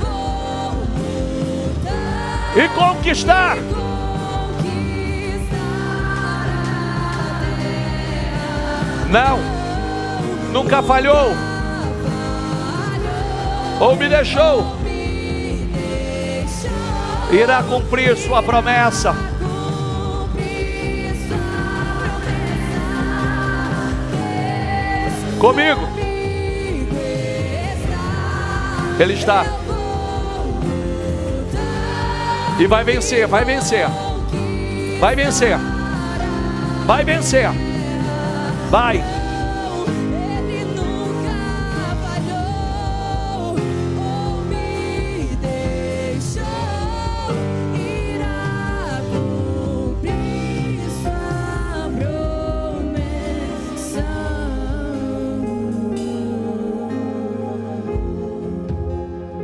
[SPEAKER 1] e conquistar. Não, nunca falhou ou me deixou. Irá cumprir sua promessa. Comigo. Ele está. E vai vencer, vai vencer. Vai vencer. Vai vencer. Vai.
[SPEAKER 2] Ele nunca falhou ou me deixou. Irá cumprir sua promessa.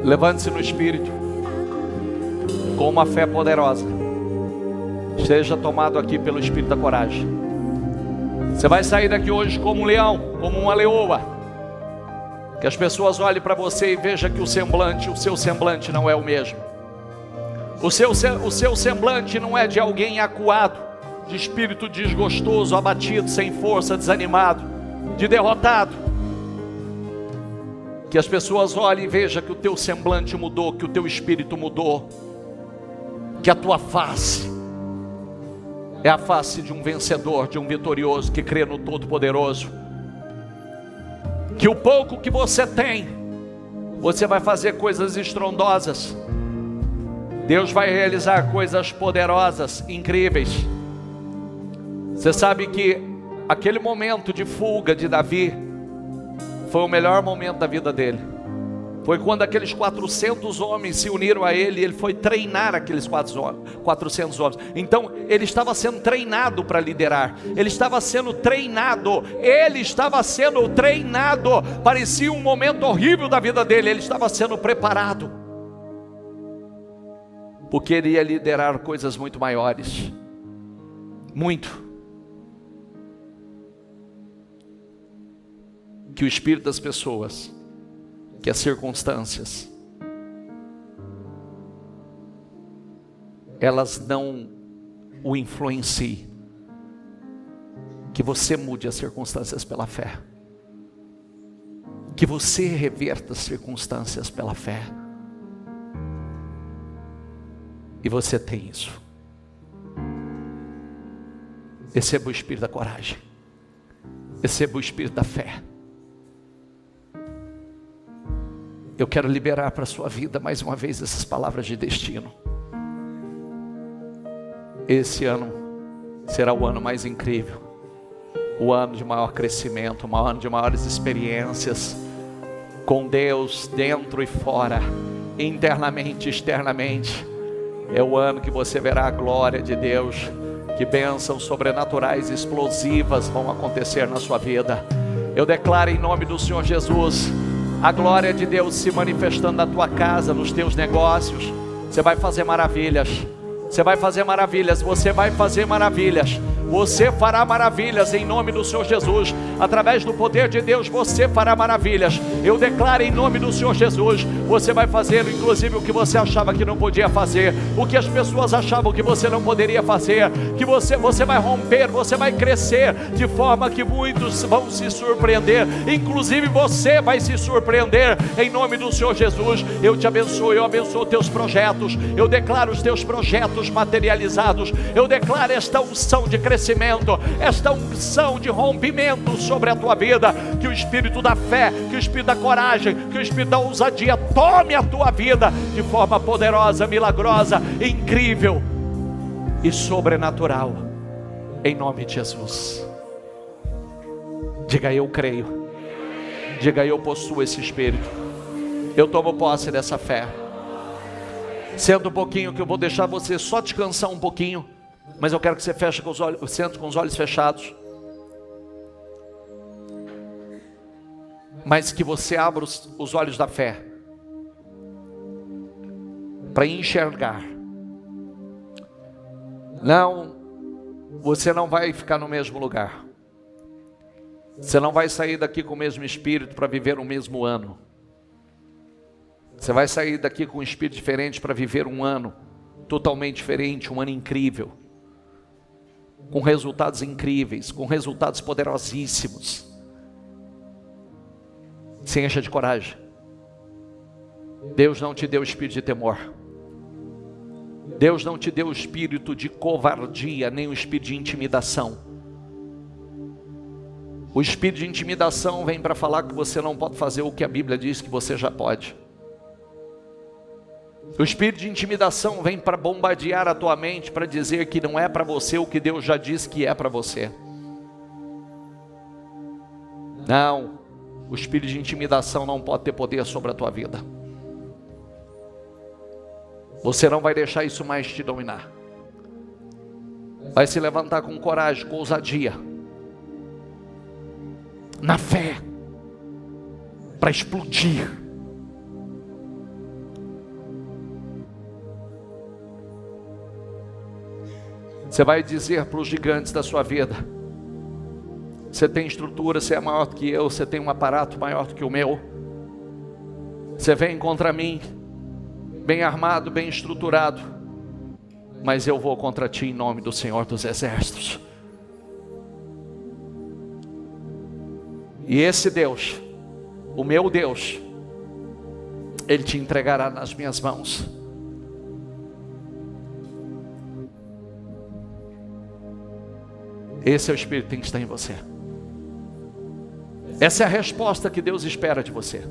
[SPEAKER 1] Levante-se no Espírito com uma fé poderosa. Seja tomado aqui pelo Espírito da coragem. Você vai sair daqui hoje como um leão, como uma leoa. Que as pessoas olhem para você e vejam que o seu semblante não é o mesmo. O seu semblante não é de alguém acuado, de espírito desgostoso, abatido, sem força, desanimado, de derrotado. Que as pessoas olhem e vejam que o teu semblante mudou, que o teu espírito mudou, que a tua face é a face de um vencedor, de um vitorioso que crê no Todo-Poderoso. Que o pouco que você tem, você vai fazer coisas estrondosas. Deus vai realizar coisas poderosas, incríveis. Você sabe que aquele momento de fuga de Davi foi o melhor momento da vida dele. Foi quando aqueles 400 homens se uniram a ele e ele foi treinar aqueles 400 homens. Então ele estava sendo treinado para liderar. Ele estava sendo treinado. Parecia um momento horrível da vida dele. Ele estava sendo preparado, porque ele ia liderar coisas muito maiores. Muito. que o espírito das pessoas, que as circunstâncias, elas não o influenciem. Que você mude as circunstâncias pela fé. Que você reverta as circunstâncias pela fé. E você tem isso. Receba o espírito da coragem. Receba o espírito da fé. Eu quero liberar para a sua vida mais uma vez essas palavras de destino. Esse ano será o ano mais incrível, o ano de maior crescimento, o ano de maiores experiências com Deus dentro e fora, internamente e externamente. É o ano que você verá a glória de Deus, que bênçãos sobrenaturais explosivas vão acontecer na sua vida. Eu declaro em nome do Senhor Jesus, a glória de Deus se manifestando na tua casa, nos teus negócios. Você vai fazer maravilhas. Você vai fazer maravilhas, você vai fazer maravilhas. Você fará maravilhas em nome do Senhor Jesus. Através do poder de Deus você fará maravilhas. Eu declaro em nome do Senhor Jesus, você vai fazer inclusive o que você achava que não podia fazer, o que as pessoas achavam que você não poderia fazer, que você vai romper, você vai crescer, de forma que muitos vão se surpreender, inclusive você vai se surpreender em nome do Senhor Jesus. Eu te abençoo, eu abençoo teus projetos, eu declaro os teus projetos materializados, eu declaro esta unção de crescimento, esta unção de rompimento sobre a tua vida, que o espírito da fé, que o espírito da coragem, que o espírito da ousadia tome a tua vida de forma poderosa, milagrosa, incrível e sobrenatural, em nome de Jesus. Diga: eu creio. Diga: eu possuo esse espírito, eu tomo posse dessa fé. Senta um pouquinho que eu vou deixar você só descansar um pouquinho, mas eu quero que você feche com os olhos, sente com os olhos fechados, mas que você abra os olhos da fé para enxergar. Não, você não vai ficar no mesmo lugar, você não vai sair daqui com o mesmo espírito para viver o mesmo ano. Você vai sair daqui com um espírito diferente para viver um ano totalmente diferente, um ano incrível, com resultados incríveis, com resultados poderosíssimos. Se encha de coragem. Deus não te deu espírito de temor. Deus não te deu o espírito de covardia, nem o espírito de intimidação. O espírito de intimidação vem para falar que você não pode fazer o que a Bíblia diz que você já pode. O espírito de intimidação vem para bombardear a tua mente, para dizer que não é para você o que Deus já disse que é para você. Não, o espírito de intimidação não pode ter poder sobre a tua vida. Você não vai deixar isso mais te dominar. Vai se levantar com coragem, com ousadia, na fé, para explodir. Você vai dizer para os gigantes da sua vida: você tem estrutura, você é maior do que eu, você tem um aparato maior do que o meu. Você vem contra mim, bem armado, bem estruturado, mas eu vou contra ti em nome do Senhor dos Exércitos. E esse Deus, o meu Deus, Ele te entregará nas minhas mãos. Esse é o Espírito que tem que estar em você. Essa é a resposta que Deus espera de você.